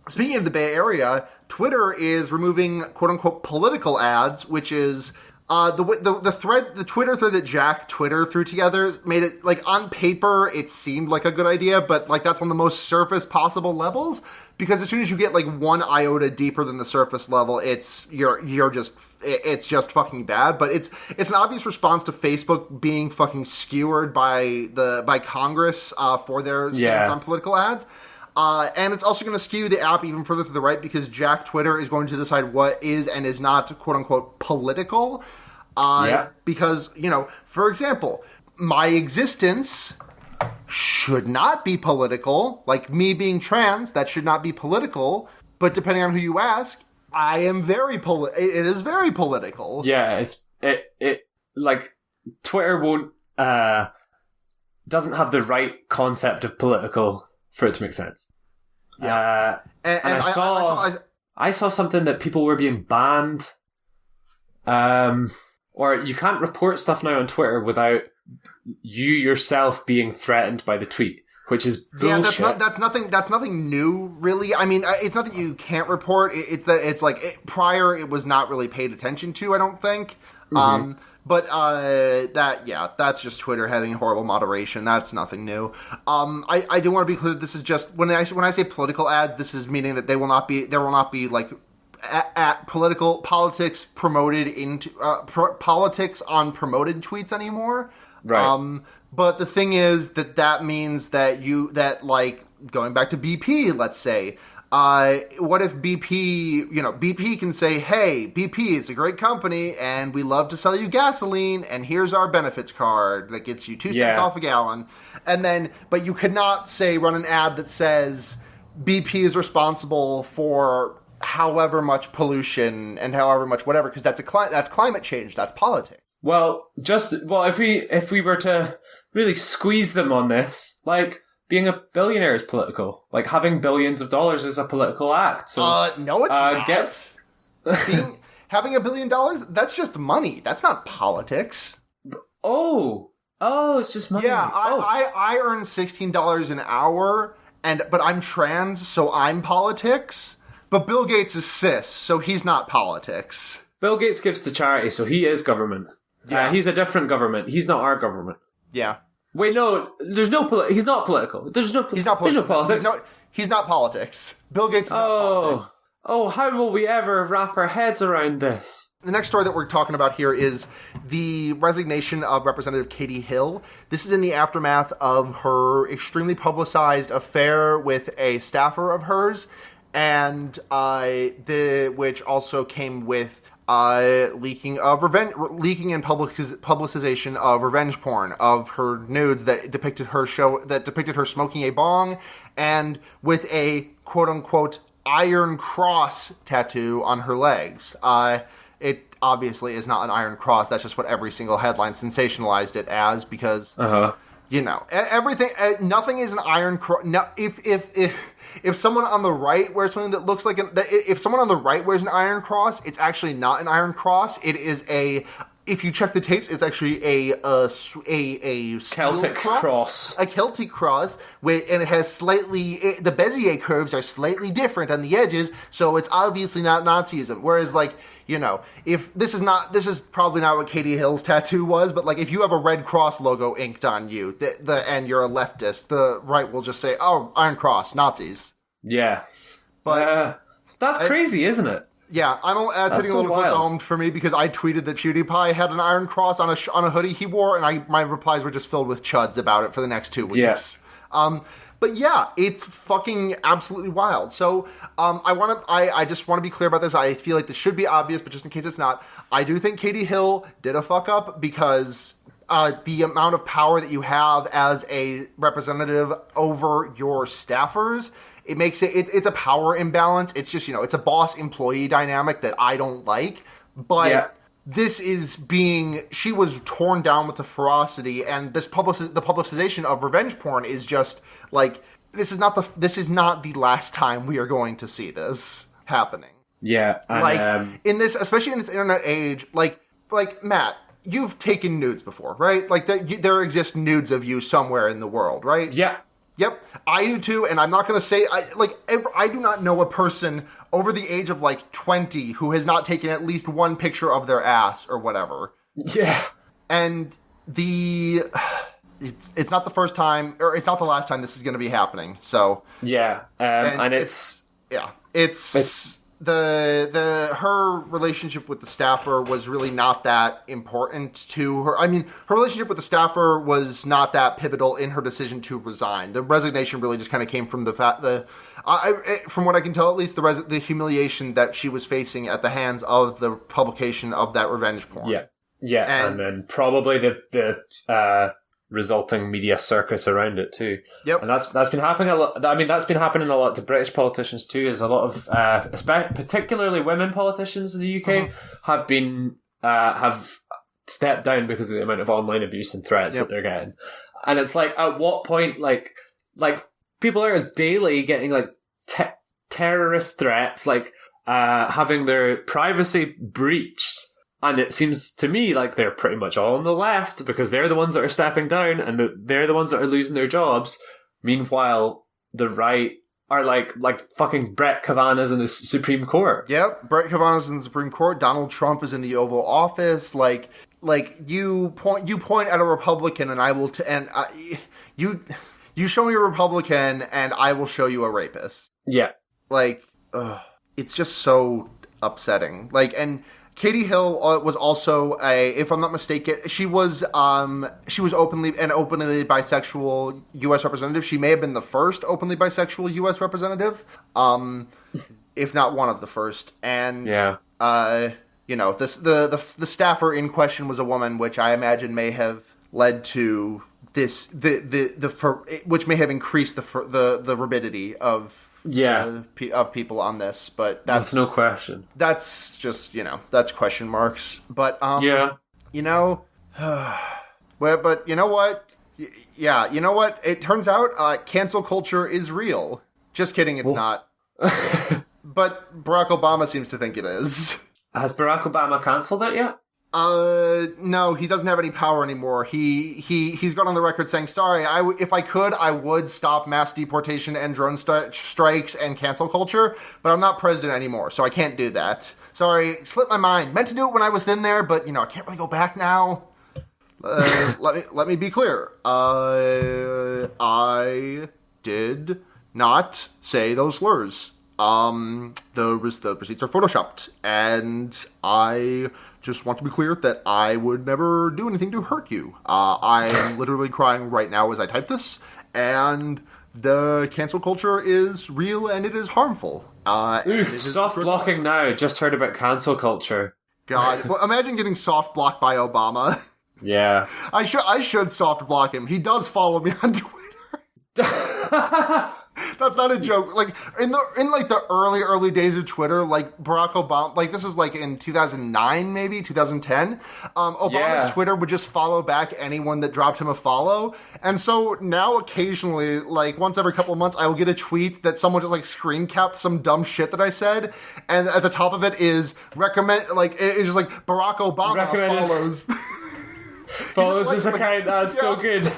Speaking of the Bay Area, Twitter is removing quote-unquote political ads, which is the Twitter thread that Jack Twitter threw together made it, like, on paper, it seemed like a good idea, but, like, that's on the most surface possible levels, because as soon as you get, like, 1 iota deeper than the surface level, it's just fucking bad. But it's an obvious response to Facebook being fucking skewered by Congress for their stance on political ads. And it's also going to skew the app even further to the right because Jack Twitter is going to decide what is and is not quote-unquote political. Because, for example, my existence should not be political. Like me being trans, that should not be political. But depending on who you ask, I am it is very political. Yeah, it like Twitter won't doesn't have the right concept of political for it to make sense. Yeah. And I saw something that people were being banned. Or you can't report stuff now on Twitter without you yourself being threatened by the tweet, which is bullshit. Yeah, that's nothing new, really. I mean, it's not that you can't report. It's that it's like prior it was not really paid attention to, I don't think. Mm-hmm. But that's just Twitter having horrible moderation. That's nothing new. I do want to be clear that this is just when I say political ads, this is meaning that there will not be like at politics promoted into politics on promoted tweets anymore. Right. But the thing is that means that like going back to BP, let's say. What if BP can say, hey, BP is a great company and we love to sell you gasoline and here's our benefits card that gets you 2 cents off a gallon. And then, but you could not run an ad that says BP is responsible for however much pollution and however much whatever, because that's climate change. That's politics. Well, if we were to really squeeze them on this, like, being a billionaire is political. Like, having billions of dollars is a political act. So, no, it's not. Having $1 billion, that's just money. That's not politics. Oh, it's just money. Yeah, I earn $16 an hour, but I'm trans, so I'm politics. But Bill Gates is cis, so he's not politics. Bill Gates gives to charity, so he is government. Yeah. He's a different government. He's not our government. Yeah. Wait, no, he's not political. He's not political. There's no politics. He's not politics. Bill Gates is not politics. Oh, how will we ever wrap our heads around this? The next story that we're talking about here is the resignation of Representative Katie Hill. This is in the aftermath of her extremely publicized affair with a staffer of hers, and which also came with leaking and publicization of revenge porn of her nudes that depicted her smoking a bong and with a quote unquote iron cross tattoo on her legs. It obviously is not an iron cross. That's just what every single headline sensationalized it as, because everything. Nothing is an iron cross. No, if someone on the right wears something that looks like if someone on the right wears an iron cross, it's actually not an iron cross. It is if you check the tapes, it's actually a Celtic cross. A Celtic cross, and it has the Bezier curves are slightly different on the edges, so it's obviously not Nazism. Whereas, like, if this is probably not what Katie Hill's tattoo was, but like if you have a Red Cross logo inked on you, and you're a leftist, the right will just say, "Oh, Iron Cross, Nazis." Yeah, but that's crazy, isn't it? Yeah, that's hitting a little close to home for me because I tweeted that PewDiePie had an iron cross on a hoodie he wore, and my replies were just filled with chuds about it for the next 2 weeks. Yes. But yeah, it's fucking absolutely wild. So I just want to be clear about this. I feel like this should be obvious, but just in case it's not, I do think Katie Hill did a fuck up because the amount of power that you have as a representative over your staffers, it makes it's a power imbalance. It's just, it's a boss-employee dynamic that I don't like. But this is she was torn down with the ferocity, and the publicization of revenge porn is just, like, this is not the last time we are going to see this happening. Yeah. And, especially in this internet age, like Matt, you've taken nudes before, right? Like, there exist nudes of you somewhere in the world, right? Yeah. Yep, I do too, and I'm not going to say, I do not know a person over the age of, 20 who has not taken at least one picture of their ass or whatever. Yeah. And it's not the first time, or it's not the last time this is going to be happening, so. Yeah, it's her relationship with the staffer was really not that important to her. I mean, her relationship with the staffer was not that pivotal in her decision to resign. The resignation really just kind of came from the fact from what I can tell, at least, the humiliation that she was facing at the hands of the publication of that revenge porn. Yeah, and then probably the resulting media circus around it too. Yep. And that's been happening a lot. I mean, that's been happening a lot to British politicians too. Is a lot of, particularly women politicians in the UK, have been have stepped down because of the amount of online abuse and threats that they're getting. And it's like, at what point, like people are daily getting terrorist threats, having their privacy breached. And it seems to me like they're pretty much all on the left because they're the ones that are stepping down and they're the ones that are losing their jobs. Meanwhile, the right are like fucking Brett Kavanaugh's in the Supreme Court. Yep, Brett Kavanaugh's in the Supreme Court. Donald Trump is in the Oval Office. like you point at a Republican, and I will you show me a Republican, and I will show you a rapist. Yeah. Like, it's just so upsetting. Like, and Katie Hill was also if I'm not mistaken, she was openly bisexual U.S. representative. She may have been the first openly bisexual U.S. representative, if not one of the first. And you know, the staffer in question was a woman, which I imagine may have led to this which may have increased the rabidity of people on this. But that's no question. That's just, you know, that's question marks. But you know, but you know what? Yeah, you know what? It turns out cancel culture is real. Just kidding, it's not. But Barack Obama seems to think it is. Has Barack Obama cancelled it yet? No, he doesn't have any power anymore. He's gone on the record saying, sorry, if I could, I would stop mass deportation and drone strikes and cancel culture, but I'm not president anymore, so I can't do that. Sorry, slipped my mind. Meant to do it when I was in there, but, you know, I can't really go back now. Let me be clear. I did not say those slurs. The receipts are photoshopped, and I just want to be clear that I would never do anything to hurt you. I am literally crying right now as I type this, and the cancel culture is real and it is harmful. Soft blocking now. Just heard about cancel culture. God, well, imagine getting soft blocked by Obama. Yeah. I should soft block him. He does follow me on Twitter. That's not a joke. Like in the early days of Twitter, like Barack Obama, like this is like in 2009, maybe 2010. Obama's Twitter would just follow back anyone that dropped him a follow. And so now occasionally, like once every couple of months, I will get a tweet that someone just like screen capped some dumb shit that I said, and at the top of it is recommend, like it's just like Barack Obama follows this account. That's so good.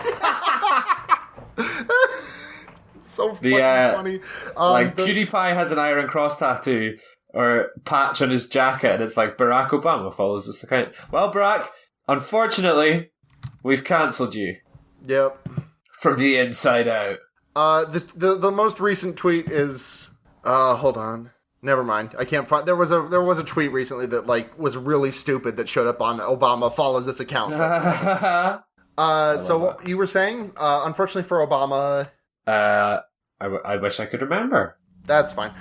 So fucking funny. PewDiePie has an Iron Cross tattoo or patch on his jacket, and it's like Barack Obama follows this account. Well, Barack, unfortunately, we've cancelled you. Yep. From the inside out. The most recent tweet is hold on. Never mind. I can't find. There was a tweet recently that like was really stupid that showed up on Obama follows this account. So what you were saying? Unfortunately for Obama. I wish I could remember. That's fine.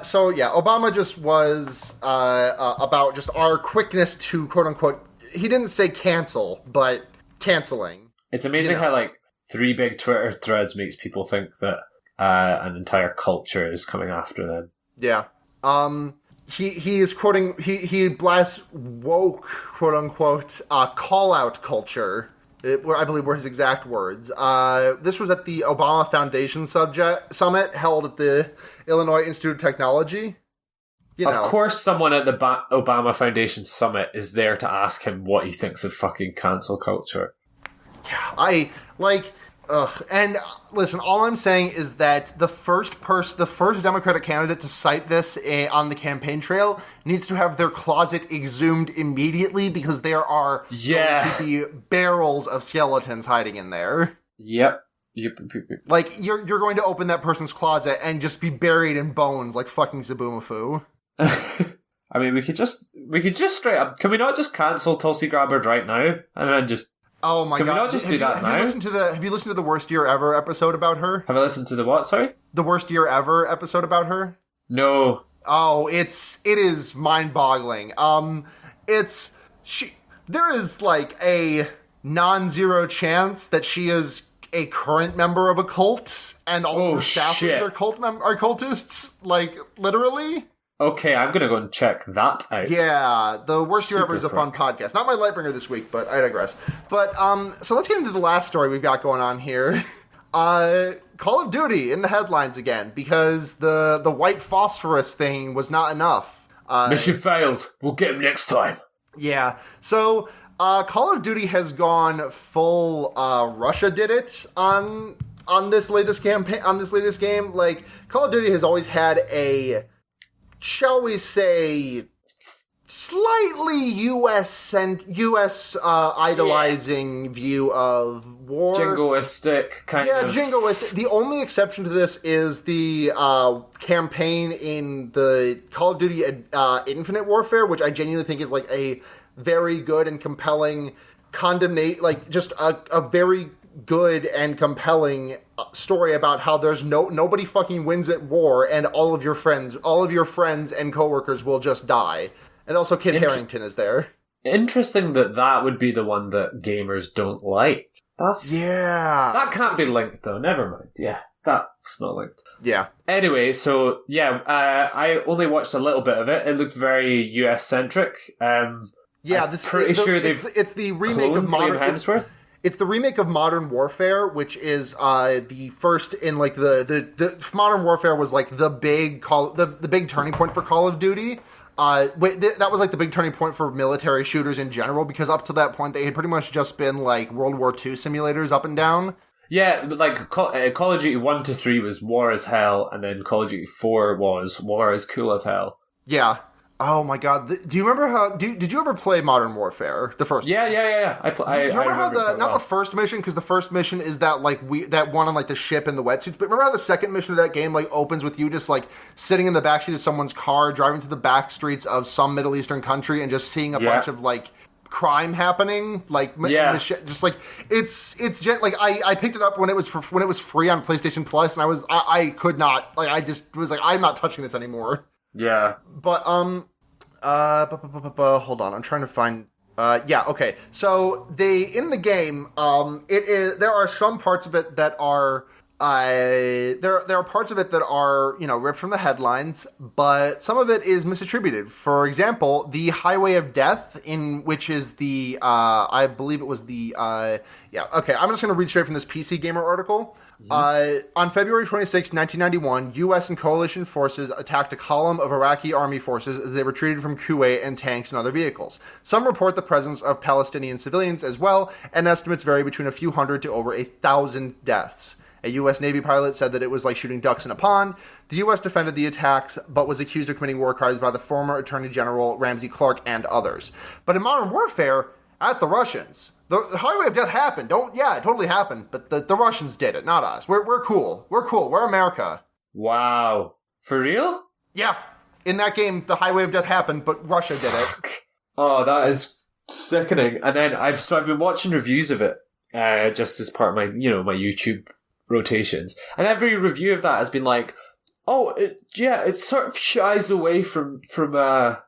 So yeah, Obama just was about just our quickness to quote unquote. He didn't say cancel, but canceling. It's amazing how like 3 big Twitter threads makes people think that an entire culture is coming after them. Yeah. He is quoting. He blasts woke quote unquote call out culture. I believe were his exact words. This was at the Obama Foundation Summit held at the Illinois Institute of Technology. Of course someone at the Obama Foundation Summit is there to ask him what he thinks of fucking cancel culture. Yeah, and listen, all I'm saying is that the first Democratic candidate to cite this on the campaign trail needs to have their closet exhumed immediately because there are going to be barrels of skeletons hiding in there. Yep. Like you're going to open that person's closet and just be buried in bones like fucking Zaboomafoo. I mean, we could just straight up. Can we not just cancel Tulsi Gabbard right now and then just? Oh my God! Can we not just do that now? Have you listened to the Worst Year Ever episode about her? Have I listened to the what? Sorry, the Worst Year Ever episode about her. No. Oh, it is mind-boggling. There is like a non-zero chance that she is a current member of a cult, and all her staffers are cultists. Like literally. Okay, I'm going to go and check that out. Yeah, the Worst Year Ever is a fun podcast. Not my Lightbringer this week, but I digress. But, so let's get into the last story we've got going on here. Call of Duty in the headlines again, because the white phosphorus thing was not enough. Mission failed. We'll get him next time. Yeah, so, Call of Duty has gone full, Russia did it on this latest campaign, on this latest game. Like, Call of Duty has always had a, shall we say, slightly U.S. idolizing view of war. Jingoistic kind of. Yeah, jingoistic. The only exception to this is the campaign in the Call of Duty Infinite Warfare, which I genuinely think is like a very good and compelling just a very good and compelling story about how there's nobody fucking wins at war, and all of your friends and coworkers will just die. And also Kit Harington is there. Interesting that would be the one that gamers don't like. That can't be linked though. Never mind. Yeah, that's not linked. Yeah. Anyway, so yeah, I only watched a little bit of it. It looked very US centric. Yeah, it's the remake of Modern. It's the remake of Modern Warfare, which is the first in like the Modern Warfare was like the big turning point for Call of Duty. That was like the big turning point for military shooters in general, because up to that point they had pretty much just been like World War II simulators up and down. Yeah, but like Call of Duty 1 to 3 was war as hell, and then Call of Duty 4 was war as cool as hell. Yeah. Oh my god! Do you remember how? Did you ever play Modern Warfare? The first. Yeah. Do you remember how the first mission, because the first mission is that like that one on like the ship in the wetsuits. But remember how the second mission of that game like opens with you just like sitting in the backseat of someone's car, driving through the back streets of some Middle Eastern country, and just seeing a bunch of like crime happening, like just like it's like I picked it up when it was free on PlayStation Plus, and I could not, like, I just was like, I'm not touching this anymore. Yeah. But, hold on, I'm trying to find, okay. So, in the game, there are some parts of it that are, there are parts of it that are, ripped from the headlines, but some of it is misattributed. For example, the Highway of Death, which is the, I believe it was the, I'm just going to read straight from this PC Gamer article. On February 26, 1991, U.S. and coalition forces attacked a column of Iraqi army forces as they retreated from Kuwait and tanks and other vehicles. Some report the presence of Palestinian civilians as well, and estimates vary between a few hundred to over 1,000 deaths. A U.S. Navy pilot said that it was like shooting ducks in a pond. The U.S. defended the attacks, but was accused of committing war crimes by the former Attorney General Ramsey Clark and others. But in Modern Warfare, that's the Russians. The Highway of Death happened. It totally happened. But the Russians did it, not us. We're cool. We're cool. We're America. Wow. For real? Yeah. In that game, the Highway of Death happened, but Russia did it. Oh, that is sickening. And then I've been watching reviews of it, just as part of my, my YouTube rotations. And every review of that has been like, it sort of shies away from the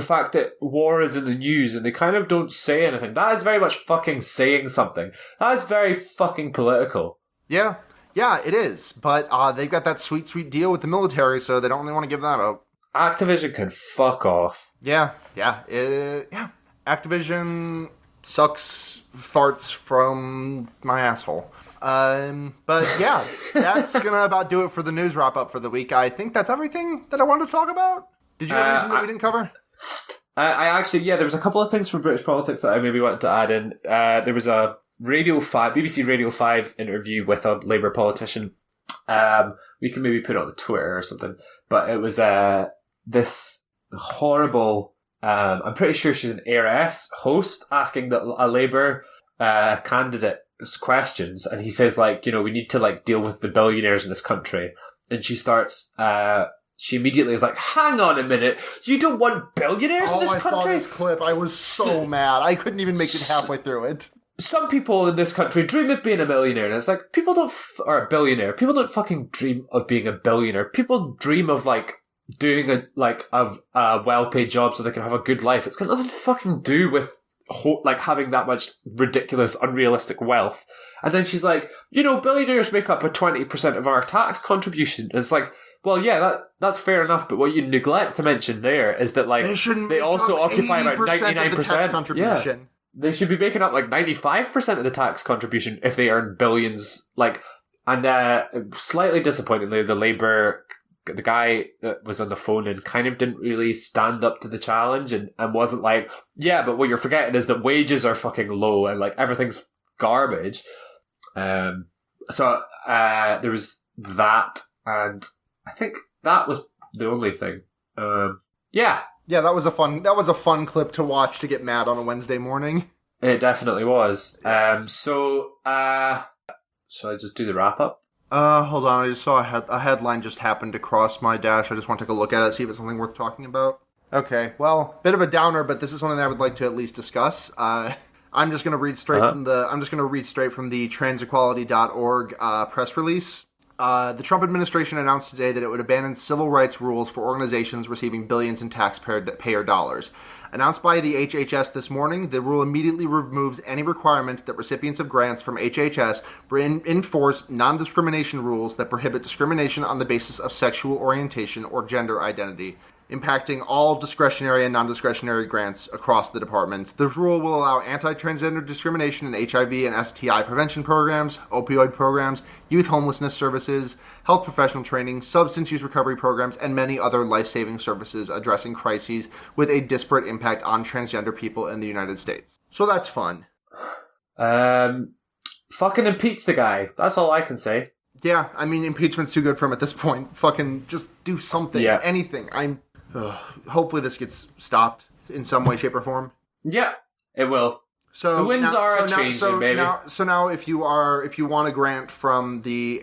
fact that war is in the news and they kind of don't say anything. That is very much fucking saying something. That is very fucking political. Yeah, it is. But they've got that sweet, sweet deal with the military, so they don't really want to give that up. Activision can fuck off. Yeah. Activision sucks farts from my asshole. But yeah, that's gonna about do it for the news wrap up for the week. I think that's everything that I wanted to talk about. Did you have anything that we didn't cover? I actually, there was a couple of things from British politics that I maybe wanted to add in. There was a BBC Radio 5 interview with a Labour politician. We can maybe put it on the Twitter or something. But it was this horrible, I'm pretty sure she's an heiress, host asking a Labour candidate questions. And he says, like, we need to, like, deal with the billionaires in this country. And she starts... She immediately is like, hang on a minute, you don't want billionaires in this country? I saw this clip. I was so mad. I couldn't even make it halfway through it. Some people in this country dream of being a millionaire. And it's like, or a billionaire. People don't fucking dream of being a billionaire. People dream of, like, doing a well-paid job so they can have a good life. It's got nothing to fucking do with, having that much ridiculous, unrealistic wealth. And then she's like, billionaires make up a 20% of our tax contribution. And it's like, well, yeah, that's fair enough, but what you neglect to mention there is that, like, they also occupy about 99% of the tax contribution. Yeah. They should be making up, like, 95% of the tax contribution if they earn billions. Like, and slightly disappointingly, the guy that was on the phone and kind of didn't really stand up to the challenge and wasn't like, yeah, but what you're forgetting is that wages are fucking low and, like, everything's garbage. So there was that, and I think that was the only thing. Yeah, Yeah, that was a fun clip to watch to get mad on a Wednesday morning. It definitely was. So shall I just do the wrap up? Hold on. I just saw a headline just happened to cross my dash. I just want to take a look at it, see if it's something worth talking about. Okay, well, bit of a downer, but this is something that I would like to at least discuss. I'm just going to read straight from the transequality.org press release. The Trump administration announced today that it would abandon civil rights rules for organizations receiving billions in taxpayer dollars. Announced by the HHS this morning, the rule immediately removes any requirement that recipients of grants from HHS enforce non-discrimination rules that prohibit discrimination on the basis of sexual orientation or gender identity, impacting all discretionary and non-discretionary grants across the department. The rule will allow anti-transgender discrimination in HIV and STI prevention programs, opioid programs, youth homelessness services, health professional training, substance use recovery programs, and many other life-saving services addressing crises with a disparate impact on transgender people in the United States. So that's fun. Fucking impeach the guy. That's all I can say. Yeah, I mean, impeachment's too good for him at this point. Fucking just do something. Yeah. Anything. Hopefully this gets stopped in some way, shape, or form. Yeah, it will. So the winds are changing, baby. Now, if you want a grant from the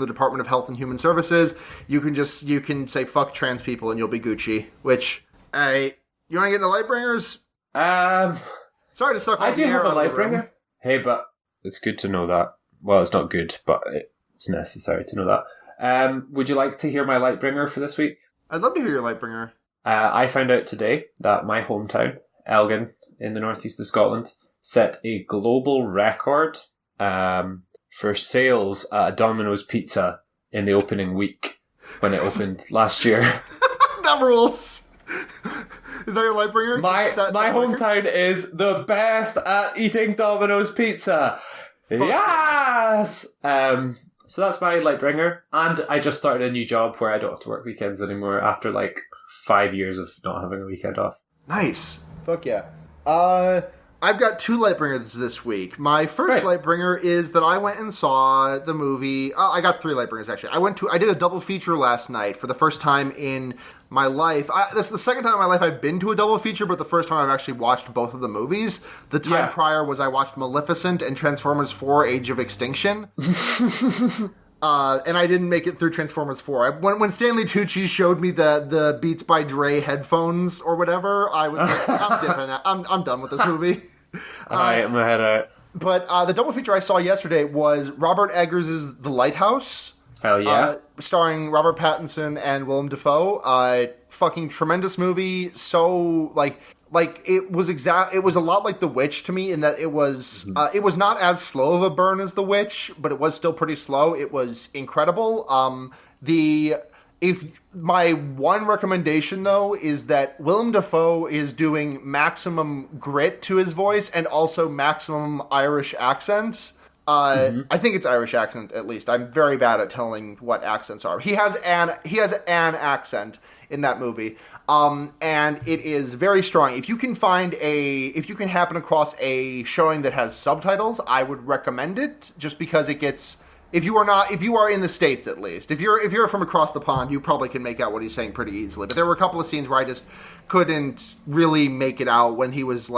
Department of Health and Human Services, you can say fuck trans people and you'll be Gucci. Which, you want to get into Lightbringers? Sorry to suck. I do have a Lightbringer. Hey, but it's good to know that. Well, it's not good, but it's necessary to know that. Would you like to hear my Lightbringer for this week? I'd love to hear your Lightbringer. I found out today that my hometown, Elgin, in the northeast of Scotland, set a global record for sales at a Domino's pizza in the opening week when it opened last year. That rules. Is that your Lightbringer? My hometown is the best at eating Domino's pizza. Yes! So that's my Lightbringer. And I just started a new job where I don't have to work weekends anymore after 5 years of not having a weekend off. Nice. Fuck yeah. I've got two Lightbringers this week. My first Lightbringer is that I went and saw the movie. I got three Lightbringers, actually. I did a double feature last night for the first time in my life. This is the second time in my life I've been to a double feature, but the first time I've actually watched both of the movies. The time prior was I watched Maleficent and Transformers 4 Age of Extinction. And I didn't make it through Transformers 4. When Stanley Tucci showed me the Beats by Dre headphones or whatever, I was like, I'm dipping out. I'm done with this movie. Alright, my head out. But the double feature I saw yesterday was Robert Eggers' The Lighthouse. Hell yeah. Starring Robert Pattinson and Willem Dafoe. Fucking tremendous movie. So, it was a lot like The Witch to me in that it was not as slow of a burn as The Witch, but it was still pretty slow. It was incredible. If my one recommendation though is that Willem Dafoe is doing maximum grit to his voice and also maximum Irish accent. I think it's Irish accent at least. I'm very bad at telling what accents are. He has an accent in that movie. And it is very strong. If you can happen across a showing that has subtitles, I would recommend it just because it gets, if you are in the States at least, if you're from across the pond, you probably can make out what he's saying pretty easily. But there were a couple of scenes where I just couldn't really make it out when he was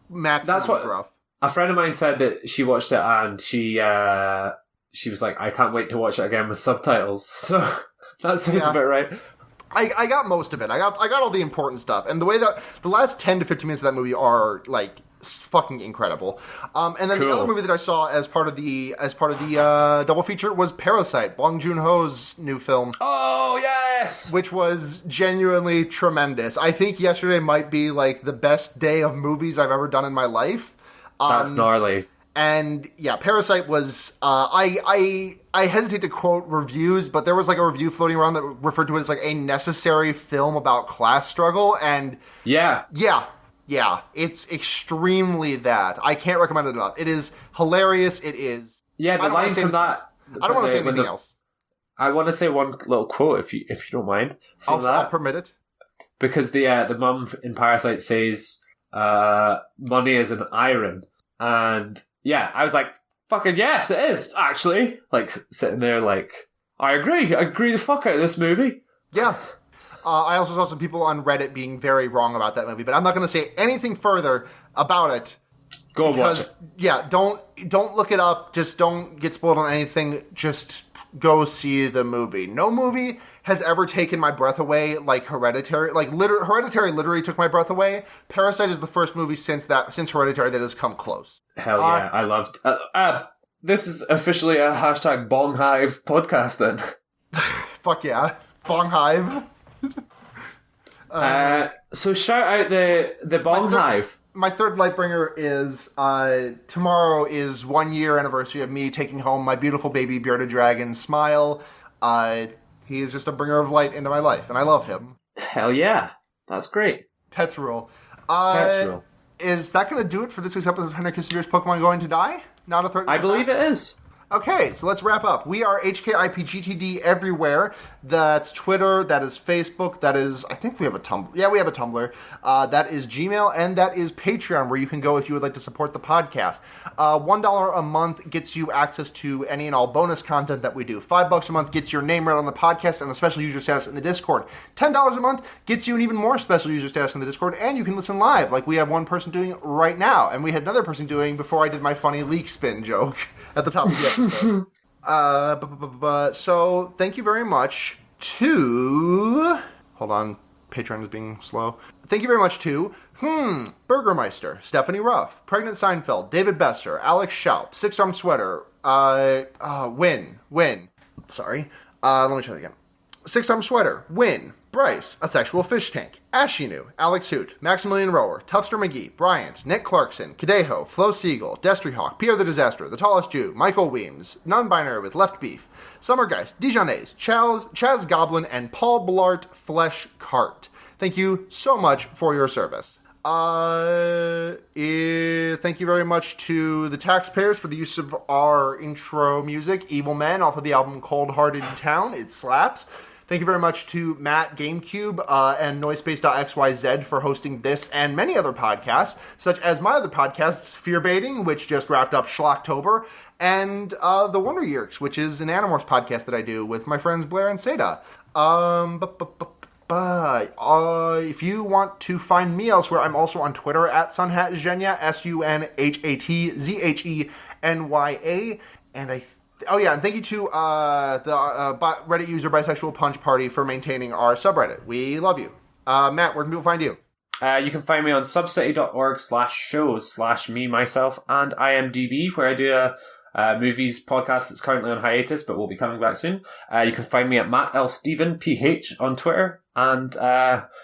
maximum gruff. A friend of mine said that she watched it and she was like, I can't wait to watch it again with subtitles. So that sounds about right. I got most of it. I got all the important stuff. And the way that the last 10 to 15 minutes of that movie are fucking incredible. And then the other movie that I saw as part of the double feature was Parasite, Bong Joon-ho's new film. Oh, yes! Which was genuinely tremendous. I think yesterday might be the best day of movies I've ever done in my life. That's gnarly. And yeah, Parasite was. I hesitate to quote reviews, but there was a review floating around that referred to it as a necessary film about class struggle. And yeah, it's extremely that. I can't recommend it enough. It is hilarious. It is. Yeah, the line from that. I don't want to say anything else. I want to say one little quote, if you don't mind. I'll permit it. Because the mum in Parasite says, "Money is an iron," and yeah, I was like, fucking yes, it is, actually. Sitting there I agree the fuck out of this movie. Yeah. I also saw some people on Reddit being very wrong about that movie, but I'm not going to say anything further about it. Go and watch it. Yeah, don't look it up. Just don't get spoiled on anything. Just go see the movie. No movie has ever taken my breath away like Hereditary. Hereditary literally took my breath away. Parasite is the first movie since Hereditary that has come close. Hell yeah, I loved. This is officially a hashtag Bonghive podcast then. Fuck yeah, Bonghive. So shout out the Bonghive. My third Lightbringer is, tomorrow is 1 year anniversary of me taking home my beautiful baby bearded dragon, Smile. He is just a bringer of light into my life, and I love him. Hell yeah. That's great. Pets rule. Pets rule. Is that going to do it for this week's episode of Henry Kissinger's Pokemon Going to Die? Not a third. I believe it is. Okay, so let's wrap up. We are HKIPGTD everywhere. That's Twitter, that is Facebook, that is, I think we have a Tumblr. Yeah, we have a Tumblr. That is Gmail, and that is Patreon, where you can go if you would like to support the podcast. $1 a month gets you access to any and all bonus content that we do. $5 a month gets your name read on the podcast and a special user status in the Discord. $10 a month gets you an even more special user status in the Discord, and you can listen live, like we have one person doing right now, and we had another person doing before I did my funny leak spin joke at the top of the episode. So thank you very much to... Hold on, Patreon is being slow. Thank you very much to Burgermeister, Stephanie Ruff, Pregnant Seinfeld, David Besser, Alex Schaup, Six Arm Sweater, Win. Sorry. Let me try that again. Six Arm Sweater, Win, Bryce, A Sexual Fish Tank, Ashinu, Alex Hoot, Maximilian Rower, Tufster McGee, Bryant, Nick Clarkson, Kadeho, Flo Siegel, Destry Hawk, Pierre the Disaster, The Tallest Jew, Michael Weems, Non-Binary with Left Beef, Summergeist, Dijonais, Chaz Goblin, and Paul Blart Flesh Cart. Thank you so much for your service. Thank you very much to the Taxpayers for the use of our intro music, Evil Men, off of the album Cold Hearted Town. It slaps. Thank you very much to Matt, GameCube, and Noisepace.xyz for hosting this and many other podcasts, such as my other podcasts, Fear Baiting, which just wrapped up Schlocktober, and The Wonder Years, which is an Animorphs podcast that I do with my friends Blair and Seda. If you want to find me elsewhere, I'm also on Twitter at SunhatZhenya, SunhatZhenya, and and thank you to the Reddit user Bisexual Punch Party for maintaining our subreddit. We love you. Matt, where can people find you? You can find me on subcity.org/shows/me, myself, and IMDb, where I do a movies podcast that's currently on hiatus, but will be coming back soon. You can find me at Matt L. Steven, PH, on Twitter, and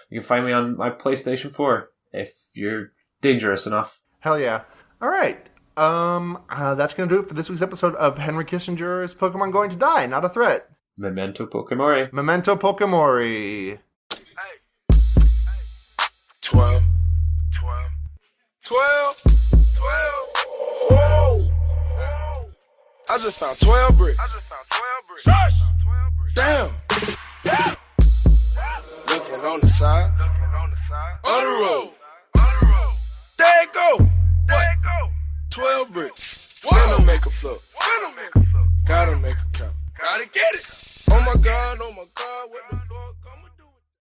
you can find me on my PlayStation 4, if you're dangerous enough. Hell yeah. All right. That's going to do it for this week's episode of Henry Kissinger's Pokemon Going to Die, Not a Threat. Memento Pokemori. Memento Pokemori. 12. Whoa! I just found 12 bricks. Shush! Damn! Looking on the side. On the road. There it go! What? 12 bricks. Finna make a flip. Gotta make a count. Gotta get it. Oh my god, what the